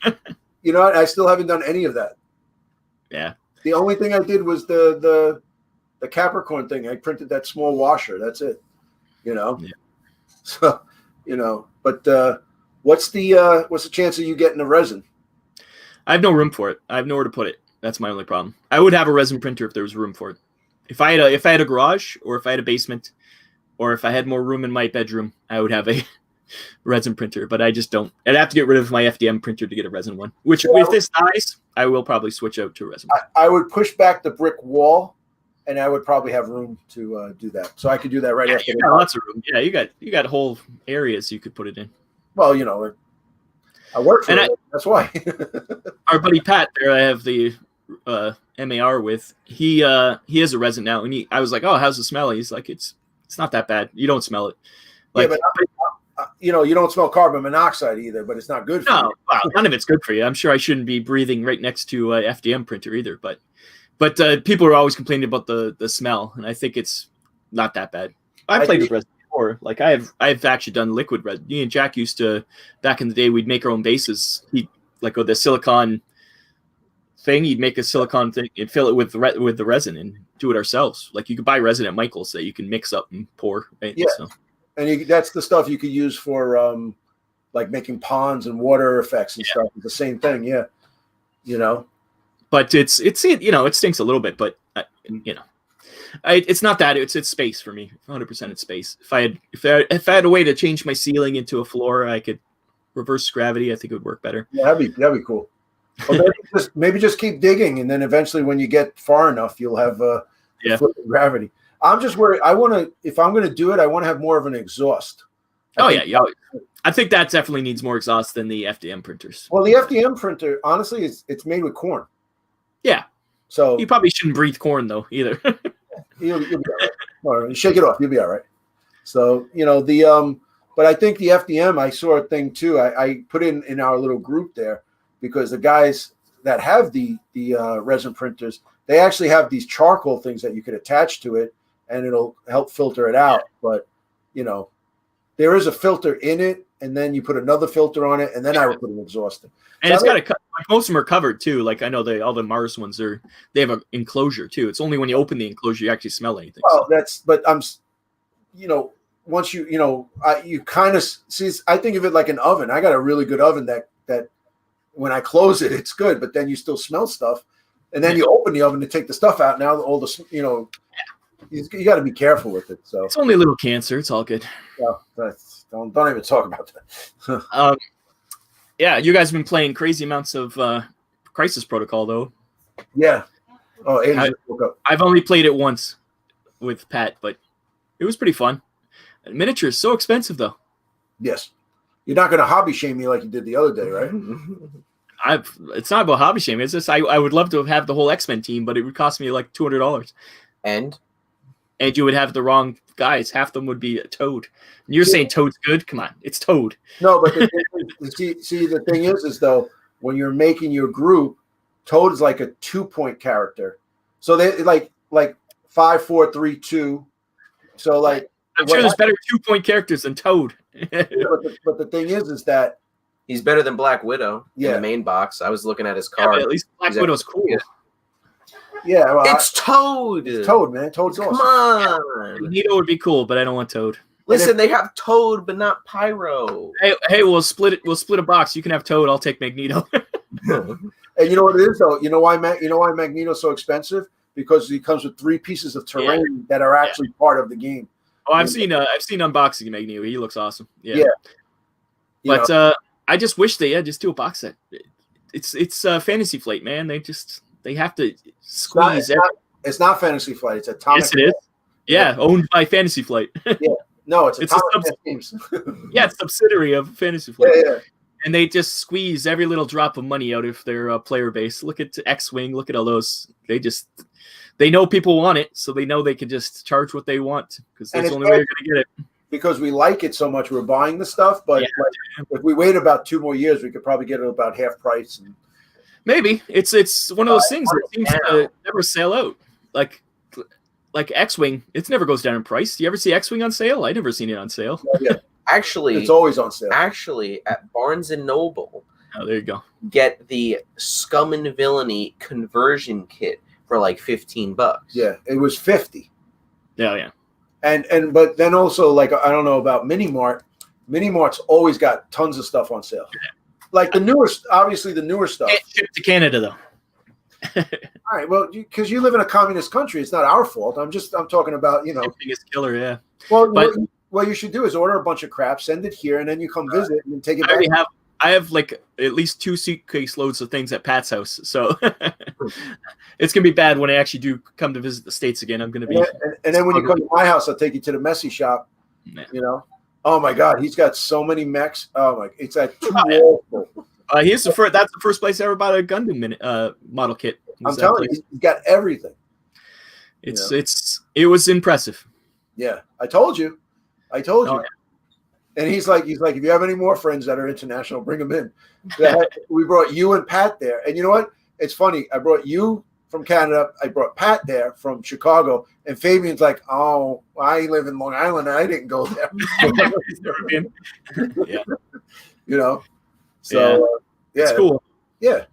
I still haven't done any of that. Yeah. The only thing I did was the Capricorn thing. I printed that small washer. That's it. Yeah. So, but what's the chance of you getting a resin? I have no room for it. I have nowhere to put it. That's my only problem. I would have a resin printer if there was room for it. If I had a garage, or if I had a basement, or if I had more room in my bedroom, I would have a resin printer, but I just don't. I'd have to get rid of my FDM printer to get a resin one, which with this size, I will probably switch out to a resin. I would push back the brick wall, and I would probably have room to do that. So I could do that right after. You got lots of room. Yeah, you got whole areas you could put it in. Well, I work for it. That's why. Our buddy Pat, there I have the MAR with. He has a resin now, and I was like, how's it smell? He's like, it's not that bad. You don't smell it. Like, but you don't smell carbon monoxide either, but it's not good for you. Wow, none of it's good for you. I'm sure I shouldn't be breathing right next to a FDM printer either, but people are always complaining about the smell, and I think it's not that bad. I played with resin before. Like I've actually done liquid resin. Me and Jack used to, back in the day, we'd make our own bases. He'd the silicone thing. You'd make a silicone thing and fill it with the resin and do it ourselves. Like you could buy resin at Michael's that you can mix up and pour. Right? Yeah, so. And that's the stuff you could use for like making ponds and water effects and stuff. It's the same thing, yeah. But it stinks a little bit, but it's not that. It's space for me. 100% it's space. If I had a way to change my ceiling into a floor, I could reverse gravity. I think it would work better. Yeah, that'd be cool. Or maybe just keep digging, and then eventually, when you get far enough, you'll have flipping gravity. I'm just worried. If I'm going to do it, I want to have more of an exhaust. Yeah. I think that definitely needs more exhaust than the FDM printers. Well, the FDM printer, honestly, it's made with corn. Yeah. So you probably shouldn't breathe corn though either. you'll be all right. Shake it off. You'll be all right. So but I think the FDM, I saw a thing too. I put in our little group there, because the guys that have the resin printers, they actually have these charcoal things that you could attach to it, and it'll help filter it out. But there is a filter in it, and then you put another filter on it, and then I would put an exhaust in. And it's got most of them are covered too. Like I know all the Mars ones they have an enclosure too. It's only when you open the enclosure you actually smell anything. Well, once you kind of see, I think of it like an oven. I got a really good oven that when I close it, it's good, but then you still smell stuff, and then you open the oven to take the stuff out. Now all the you got to be careful with it. So it's only a little cancer. It's all good. Yeah, don't even talk about that. Yeah, you guys have been playing crazy amounts of Crisis Protocol though. Yeah. Oh, Aiden woke up. I've only played it once with Pat, but it was pretty fun. Miniature is so expensive though. Yes. You're not going to hobby shame me like you did the other day, right? It's not about hobby shame. It's just I would love to have the whole X-Men team, but it would cost me like $200. And you would have the wrong guys. Half them would be Toad. And you're saying Toad's good? Come on, it's Toad. No, but the thing is though, when you're making your group, Toad is like a 2-point character. So they like 5, 4, 3, 2. So like I'm sure there's better 2-point characters than Toad. but the thing is that he's better than Black Widow in the main box. I was looking at his card. Yeah, at least Black Widow's cool. Yeah, well, it's Toad. It's Toad, man. Toad's awesome. Come on. Magneto would be cool, but I don't want Toad. Listen, they have Toad, but not Pyro. Hey, we'll split it. We'll split a box. You can have Toad. I'll take Magneto. And you know what it is though? You know why Magneto's so expensive? Because he comes with 3 pieces of terrain that are actually part of the game. Oh, I've seen unboxing Magneto. He looks awesome. Yeah. But I just wish they just do a box set. It's Fantasy Flight, man. They have to squeeze. It's not Fantasy Flight. It's Atomic. Yes, it is. Yeah, owned by Fantasy Flight. Yeah. No, it's Atomic Games. Yeah, it's a subsidiary of Fantasy Flight. Yeah. And they just squeeze every little drop of money out of their player base. Look at X-Wing. Look at all those. They know people want it, so they know they can just charge what they want because that's the only way you're going to get it. Because we like it so much, we're buying the stuff. But if we wait about 2 more years, we could probably get it about half price. Maybe it's one of those things that seems to never sell out. Like X-Wing, it never goes down in price. Do you ever see X-Wing on sale? I never seen it on sale. Yeah. Actually, it's always on sale. Actually, at Barnes and Noble, there you go. Get the Scum and Villainy conversion kit for like $15. Yeah, it was 50. Yeah. And but then also, like, I don't know about Mini Mart. Mini Mart's always got tons of stuff on sale. Like the newer stuff. Can't ship to Canada though. All right, well, because you live in a communist country, it's not our fault. I'm talking about shipping is killer. Yeah. Well, what you should do is order a bunch of crap, send it here, and then you come visit and take it back. I have like at least 2 suitcase loads of things at Pat's house, so it's gonna be bad when I actually do come to visit the States again. I'm gonna be. And then when you come to my house, I'll take you to the messy shop. Yeah. Oh my God, he's got so many mechs. Oh my, it's like too awful. That's the first place I ever bought a Gundam model kit. I'm telling you, he's got everything. It was impressive. Yeah, I told you. Oh, yeah. And he's like, if you have any more friends that are international, bring them in. We brought you and Pat there. And you know what? It's funny. I brought you from Canada. I brought Pat there from Chicago. And Fabian's like, oh, I live in Long Island. I didn't go there. Yeah. So, it's cool. Yeah.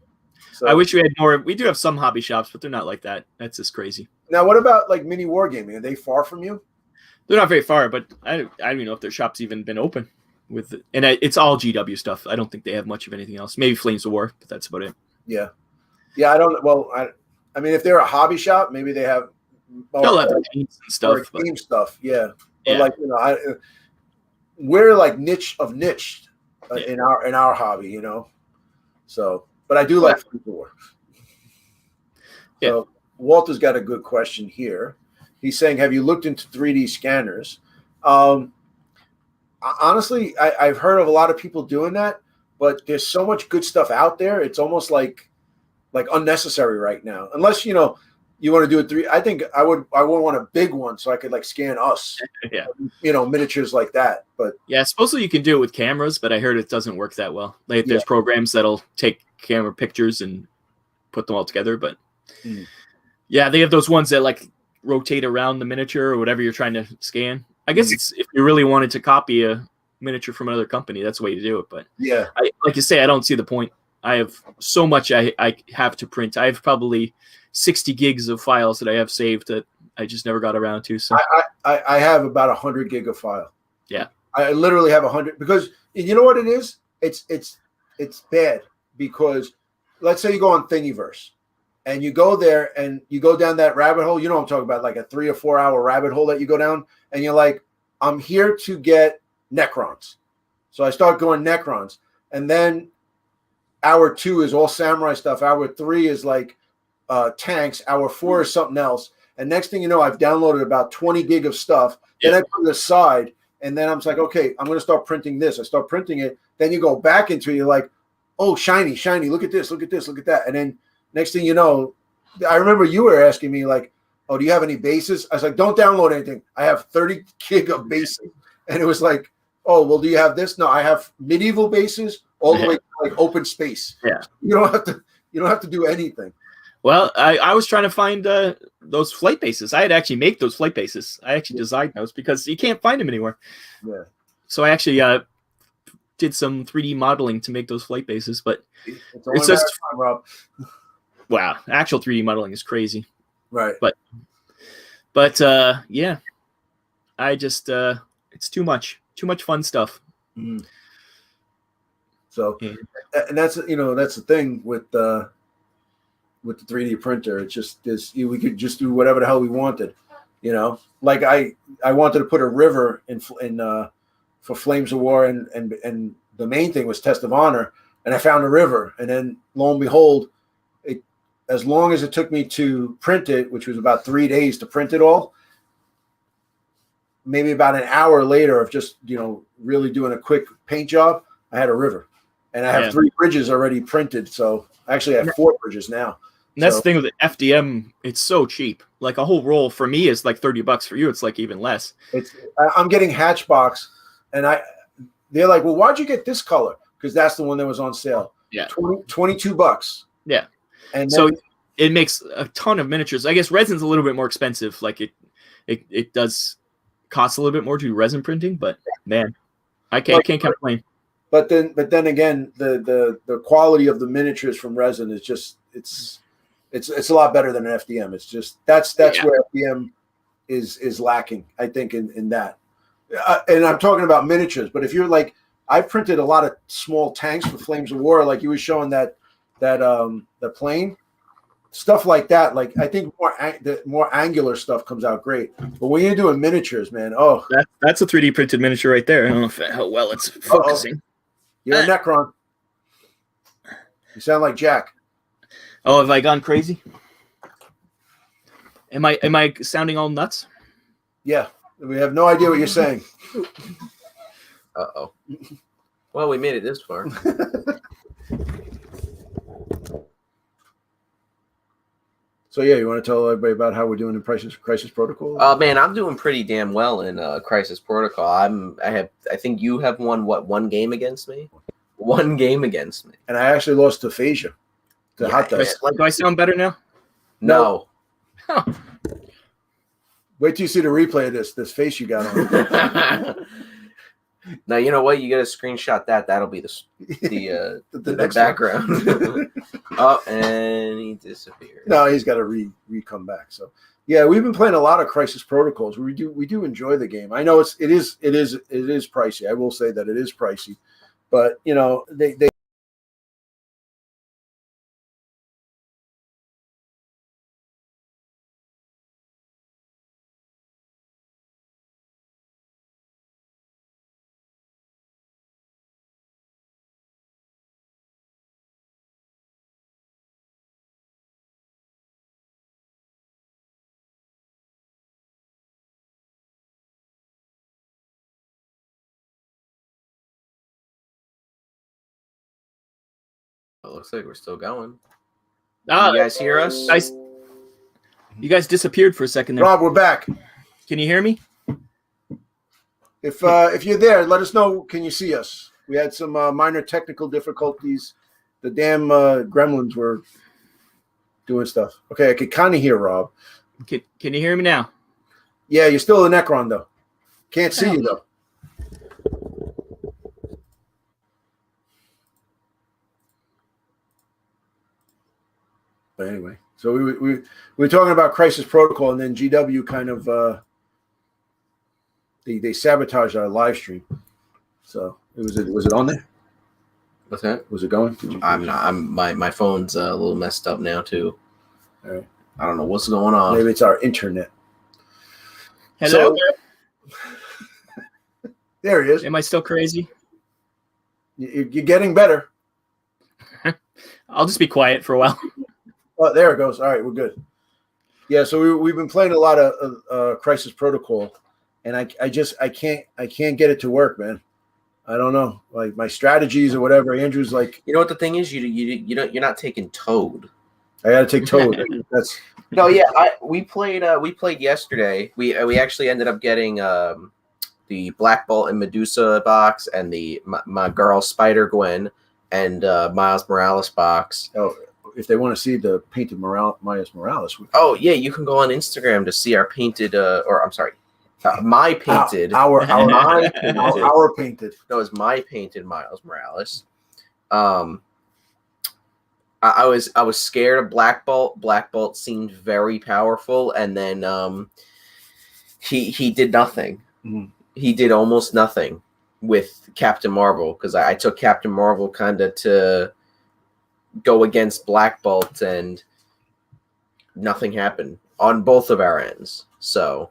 So, I wish we had more. We do have some hobby shops, but they're not like that. That's just crazy. Now, what about like mini wargaming? Are they far from you? They're not very far, but I don't even know if their shop's even been open. It's all GW stuff. I don't think they have much of anything else. Maybe Flames of War, but that's about it. Yeah. I don't. Well, I mean, if they're a hobby shop, maybe they have. They'll have games and stuff. Game stuff, yeah. But like we're like niche of niche. in our hobby, you know. So, but I do like Flames of War. So Walter's got a good question here. He's saying, "Have you looked into 3D scanners?" Honestly, I've heard of a lot of people doing that, but there's so much good stuff out there. It's almost like unnecessary right now, unless you want to do it three. I think I would want a big one so I could like scan us, miniatures like that. But yeah, supposedly you can do it with cameras, but I heard it doesn't work that well. Like there's programs that'll take camera pictures and put them all together, but yeah, they have those ones that like rotate around the miniature or whatever you're trying to scan. I guess it's if you really wanted to copy a miniature from another company, that's the way to do it. But yeah, like you say, I don't see the point. I have so much I have to print. I have probably 60 gigs of files that I have saved that I just never got around to. So I have about 100 gig of file. Yeah, I literally have 100 because you know what it is. It's bad because let's say you go on Thingiverse and you go there and you go down that rabbit hole. You know what I'm talking about, like a 3 or 4 hour rabbit hole that you go down, and you're like, I'm here to get Necrons. So I start going Necrons, and then hour 2 is all samurai stuff. Hour 3 is like tanks. Hour 4 is something else. And next thing you know, I've downloaded about 20 gig of stuff. Then I put it aside, and then I'm like, okay, I'm going to start printing this. I start printing it. Then you go back into it. You're like, oh, shiny. Look at this. Look at this. Look at that. And then next thing you know, I remember you were asking me like, oh, do you have any bases? I was like, don't download anything. I have 30 gig of bases. And it was like, oh, well, do you have this? No, I have medieval bases all the way to like open space. Yeah. You don't have to do anything. Well, I was trying to find those flight bases. I had actually made those flight bases. I actually designed those because you can't find them anywhere. Yeah. So I actually did some 3D modeling to make those flight bases, but it's just time, Rob. Wow, actual 3D modeling is crazy. Right. But yeah, I just it's too much fun stuff. Mm. So, and that's that's the thing with the 3D printer. It's just we could just do whatever the hell we wanted, Like I wanted to put a river in for Flames of War, and the main thing was Test of Honor, and I found a river, and then lo and behold, as long as it took me to print it, which was about 3 days to print it all, maybe about an hour later of just really doing a quick paint job, I had a river, and I have 3 bridges already printed. So actually, I have 4 bridges now. And that's the thing with the FDM; it's so cheap. Like a whole roll for me is like $30. For you, it's like even less. I'm getting Hatchbox, and they're like, well, why'd you get this color? Because that's the one that was on sale. Yeah, $22. Yeah, and so it makes a ton of miniatures. I guess resin's a little bit more expensive. Like it does cost a little bit more to do resin printing, but man, I can't complain. But then again, the quality of the miniatures from resin is just it's a lot better than an FDM. It's just that's where FDM is lacking, I think, in that. And I'm talking about miniatures, but if you're like, I printed a lot of small tanks for Flames of War, like you were showing that the plane stuff like that. Like I think the more angular stuff comes out great. But when you're doing miniatures, man, that's a 3D printed miniature right there. I don't know how well it's focusing. You're a Necron. You sound like Jack. Oh, have I gone crazy? Am I sounding all nuts? Yeah, we have no idea what you're saying. Uh-oh. Well, we made it this far. So yeah, you want to tell everybody about how we're doing in Crisis Protocol? Man, I'm doing pretty damn well in Crisis Protocol. I think you have won one game against me. 1 game against me. And I actually lost to Phasia. Do I sound better now? No. Huh. Wait till you see the replay of this face you got on. Now you know what? You got to screenshot that. That'll be the background. Oh, and he disappeared. No, he's got to come back. So yeah, we've been playing a lot of Crisis Protocols. We do enjoy the game. I know it is pricey. I will say that it is pricey, but they looks like we're still going. Ah, You guys hear us? You guys disappeared for a second there. Rob, we're back. Can you hear me? If you're there, let us know. Can you see us? We had some minor technical difficulties. The damn gremlins were doing stuff. Okay, I could kind of hear Rob. Can you hear me now? Yeah, you're still a Necron though. Can't see you though. But anyway, so we were talking about Crisis Protocol, and then GW kind of they sabotaged our live stream. So was it on there? What's that? Was it going? My phone's a little messed up now too. All right. I don't know what's going on. Maybe it's our internet. Hello. So, there he is. Am I still crazy? You're getting better. I'll just be quiet for a while. Oh, there it goes. All right, we're good. Yeah, so we've been playing a lot of Crisis Protocol, and I can't get it to work, man. I don't know, like my strategies or whatever. Andrew's like, you know what the thing is, you're not taking Toad. I got to take Toad. That's no, yeah. We played yesterday. We actually ended up getting the Black Bolt and Medusa box and the my girl Spider Gwen and Miles Morales box. oh, if they want to see the painted Miles Morales. Oh yeah, you can go on Instagram to see our painted or I'm sorry, my painted our painted. That was my painted Miles Morales. I was scared of Black Bolt. Black Bolt seemed very powerful, and then he did nothing. Mm-hmm. He did almost nothing with Captain Marvel because I took Captain Marvel kind of to go against Black Bolt, and nothing happened on both of our ends. So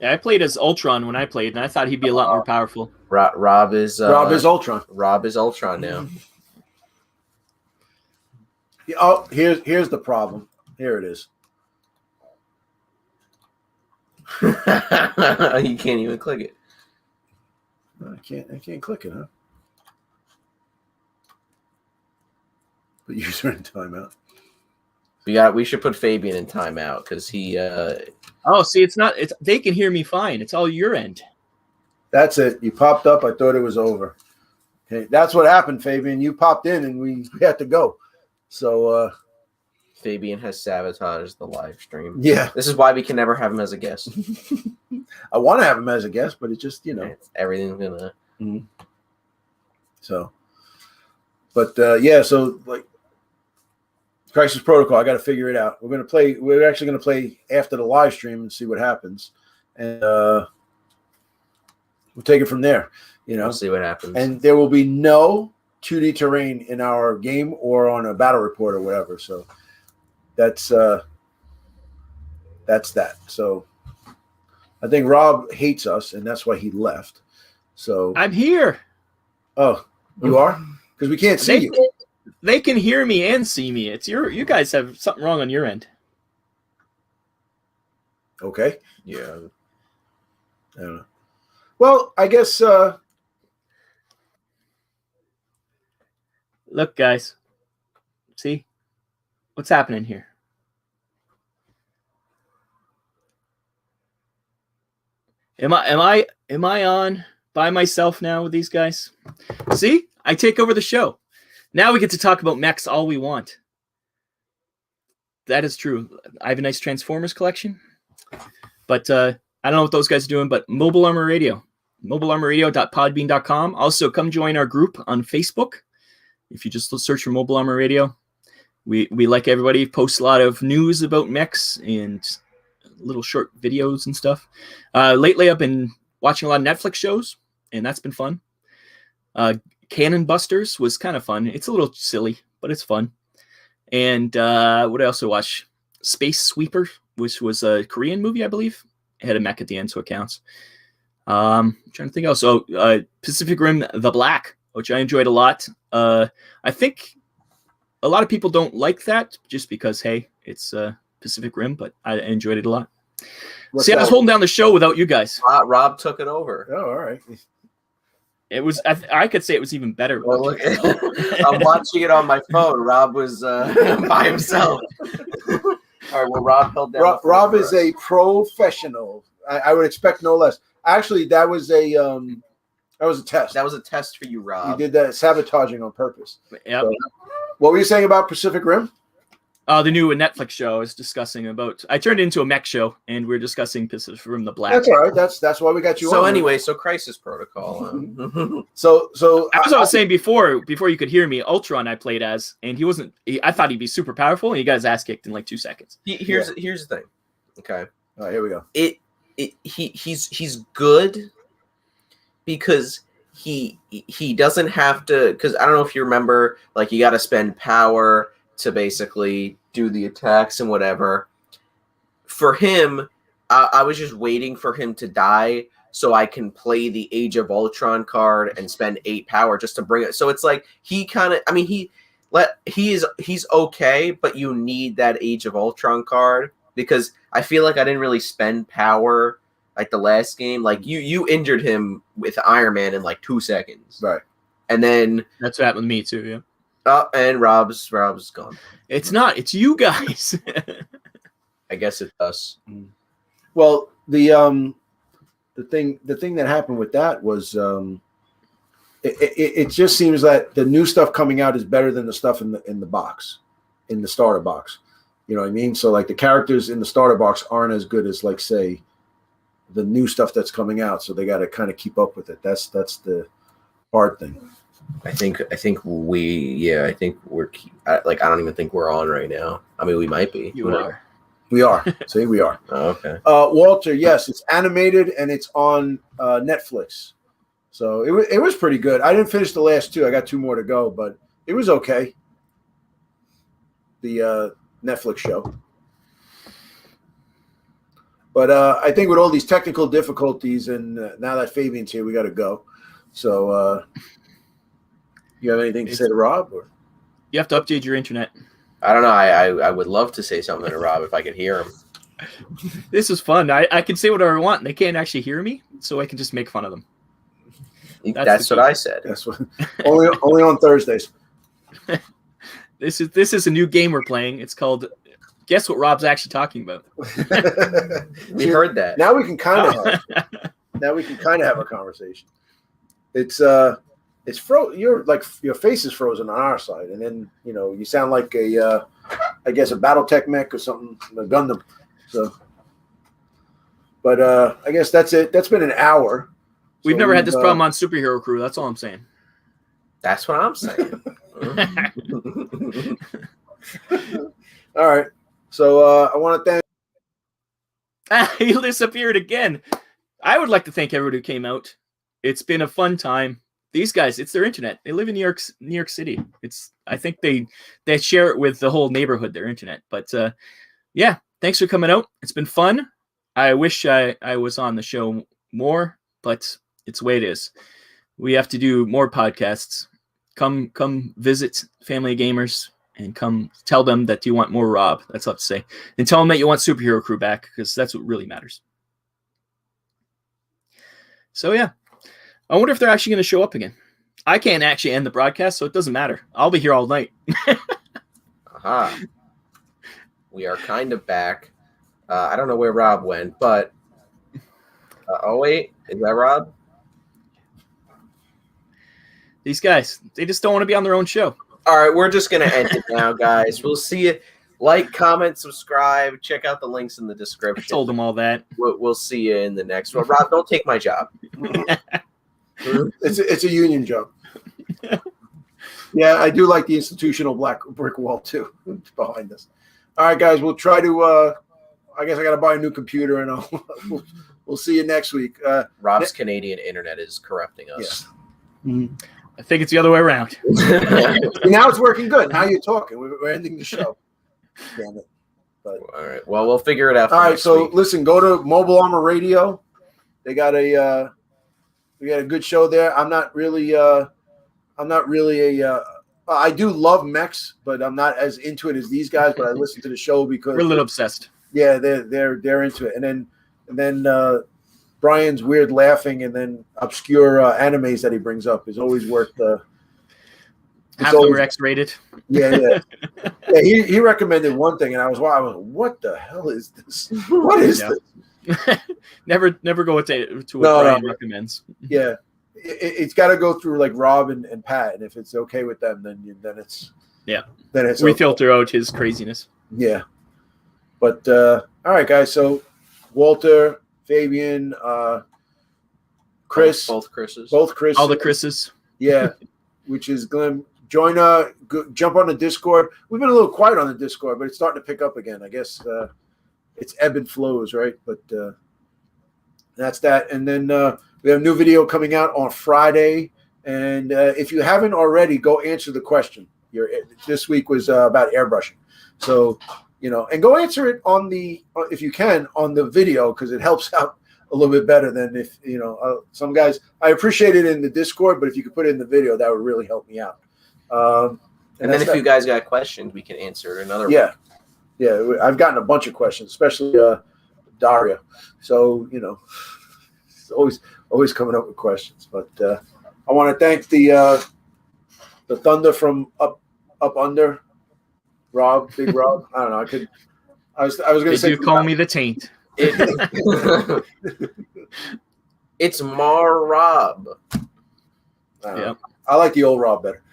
Yeah, I played as Ultron when I played, and I thought he'd be a lot more powerful. Rob is Ultron. Rob is Ultron now. Oh, here's the problem. Here it is. You can't even click it. I can't click it, huh? But user in timeout. We should put Fabian in timeout because he Oh, see, they can hear me fine. It's all your end. That's it. You popped up. I thought it was over. Okay, that's what happened, Fabian. You popped in and we had to go. So Fabian has sabotaged the live stream. Yeah. This is why we can never have him as a guest. I want to have him as a guest, but it's just, everything's gonna. Mm-hmm. So, but yeah, so like Crisis Protocol, I got to figure it out. We're actually going to play after the live stream and see what happens, and we'll take it from there. We'll see what happens. And there will be no 2D terrain in our game or on a battle report or whatever. So that's that. So I think Rob hates us, and that's why he left. So I'm here. Oh, you are? Because we can't see you. They can hear me and see me. It's you guys have something wrong on your end. Okay. Yeah. I don't know. Well, I guess look, guys. See? What's happening here? Am I on by myself now with these guys? See? I take over the show. Now we get to talk about mechs all we want. That is true. I have a nice Transformers collection. But I don't know what those guys are doing, but Mobile Armor Radio. mobilearmorradio.podbean.com. Also, come join our group on Facebook. If you just search for Mobile Armor Radio. We like everybody, post a lot of news about mechs and little short videos and stuff. Lately, I've been watching a lot of Netflix shows, and that's been fun. Cannon Busters was kind of fun. It's a little silly, but it's fun. And what I also watched, Space Sweeper, which was a Korean movie, I believe. It had a mech at the end, so it counts. I'm trying to think else. So Pacific Rim: The Black, which I enjoyed a lot. I think a lot of people don't like that just because, hey, it's Pacific Rim, but I enjoyed it a lot. I was holding down the show without you guys. Rob took it over. Oh, all right. It was. I could say it was even better. Well, look, I'm watching it on my phone. Rob was by himself. All right. Well, Rob held down. Rob is a professional. I would expect no less. Actually, that was a test. That was a test for you, Rob. You did that sabotaging on purpose. Yep. So, what were you saying about Pacific Rim? The new Netflix show I was discussing about. I turned it into a mech show, and we're discussing Pacific Rim: The Black. That's all right. That's why we got you. So on. anyway, so Crisis Protocol. So as I was saying before you could hear me, Ultron I played as, and he wasn't. I thought he'd be super powerful, and he got his ass kicked in like 2 seconds. Here's the thing. Okay. All right, here we go. He's good because he doesn't have to, because I don't know if you remember, like, you got to spend power to basically do the attacks and whatever. For him, I was just waiting for him to die so I can play the Age of Ultron card and spend 8 power just to bring it. So it's like he kind of, I mean, he's okay, but you need that Age of Ultron card because I feel like I didn't really spend power like the last game. Like you injured him with Iron Man in like 2 seconds, Right? And then That's what happened with me too. Yeah. And Rob's gone. It's not. It's you guys. I guess it's us. Well, the thing that happened with that was it just seems that the new stuff coming out is better than the stuff in the box, in the starter box. You know what I mean? So like the characters in the starter box aren't as good as, like, say, the new stuff that's coming out. So they got to kind of keep up with it. That's the hard thing. I think we're like, I don't even think we're on right now. I mean, we might be. You are. We are. See, we are. Oh, okay. Walter, yes, it's animated and it's on Netflix. So it was pretty good. I didn't finish the last 2. I got 2 more to go, but it was okay. The Netflix show. But I think with all these technical difficulties and now that Fabian's here, we got to go. So you have anything to say to Rob? Or? You have to update your internet. I don't know. I would love to say something to Rob if I could hear him. This is fun. I can say whatever I want. They can't actually hear me, so I can just make fun of them. That's what I said. That's what. only on Thursdays. This is a new game we're playing. It's called Guess What Rob's Actually Talking About. We heard that. Now we can kind of have a conversation. It's your face is frozen on our side, and then you sound like a Battletech mech or something, a Gundam. So, but I guess that's it. That's been an hour. We've never had this problem on Superhero Crew. That's all I'm saying. That's what I'm saying. All right. So I want to thank. He disappeared again. I would like to thank everyone who came out. It's been a fun time. These guys, it's their internet. They live in New York City. I think they share it with the whole neighborhood, their internet. But yeah, thanks for coming out. It's been fun. I wish I was on the show more, but it's the way it is. We have to do more podcasts. Come visit Family Gamers and come tell them that you want more Rob. That's all I have to say. And tell them that you want Superhero Crew back, because that's what really matters. So yeah. I wonder if they're actually going to show up again. I can't actually end the broadcast, so it doesn't matter. I'll be here all night. Aha. We are kind of back. I don't know where Rob went, but... oh, wait. Is that Rob? These guys, they just don't want to be on their own show. All right, we're just going to end it now, guys. We'll see you. Like, comment, subscribe. Check out the links in the description. I told them all that. We'll see you in the next one. Rob, don't take my job. It's a union job. Yeah, I do like the institutional black brick wall too behind us. All right, guys, we'll try to. I guess I got to buy a new computer, and we'll see you next week. Rob's Canadian internet is corrupting us. Yeah. Mm-hmm. I think it's the other way around. Now it's working good. Now you're talking. We're ending the show. Damn it. But, all right. Well, we'll figure it out. All right. So listen, go to Mobile Armor Radio. They got we got a good show there. I'm not really I do love Mechs, but I'm not as into it as these guys. But I listen to the show because we're a little obsessed. Yeah, they're into it. And then Brian's weird laughing and then obscure animes that he brings up is always worth the. Half of them are X-rated. Yeah. He recommended one thing, and I was what the hell is this? What is this? Never go to what Brian recommends. Yeah, it's got to go through like Rob and Pat, and if it's okay with them, then it's we filter out his craziness. Yeah, but all right, guys. So Walter, Fabian, Chris, both Chris's, all the Chris's. Yeah, which is Glenn. Join jump on the Discord. We've been a little quiet on the Discord, but it's starting to pick up again. I guess it's ebb and flows, right? But that's that. And then we have a new video coming out on Friday. And if you haven't already, go answer the question. This week was about airbrushing. So, and go answer it if you can, on the video, because it helps out a little bit better than if, some guys, I appreciate it in the Discord, but if you could put it in the video, that would really help me out. And then if you guys got questions, we can answer it another way. Yeah, I've gotten a bunch of questions, especially Daria. So, it's always coming up with questions. But I want to thank the Thunder from up under, Rob, Big Rob. I don't know. I was going to say. You call me the Taint. It's Mar Rob. Yeah, I like the old Rob better.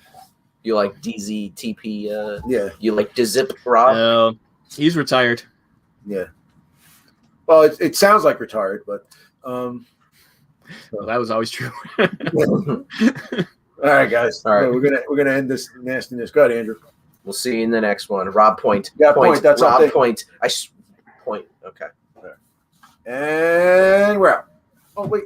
You like DZTP? Yeah. You like DZip Rob? He's retired. Yeah. Well, it sounds like retired, but well, that was always true. All right, guys. All right, we're gonna end this nastiness. Go ahead, Andrew. We'll see you in the next one. Rob Point. Yeah, Point. That's Rob something. Point. Point. Okay. All right. And we're out. Oh wait.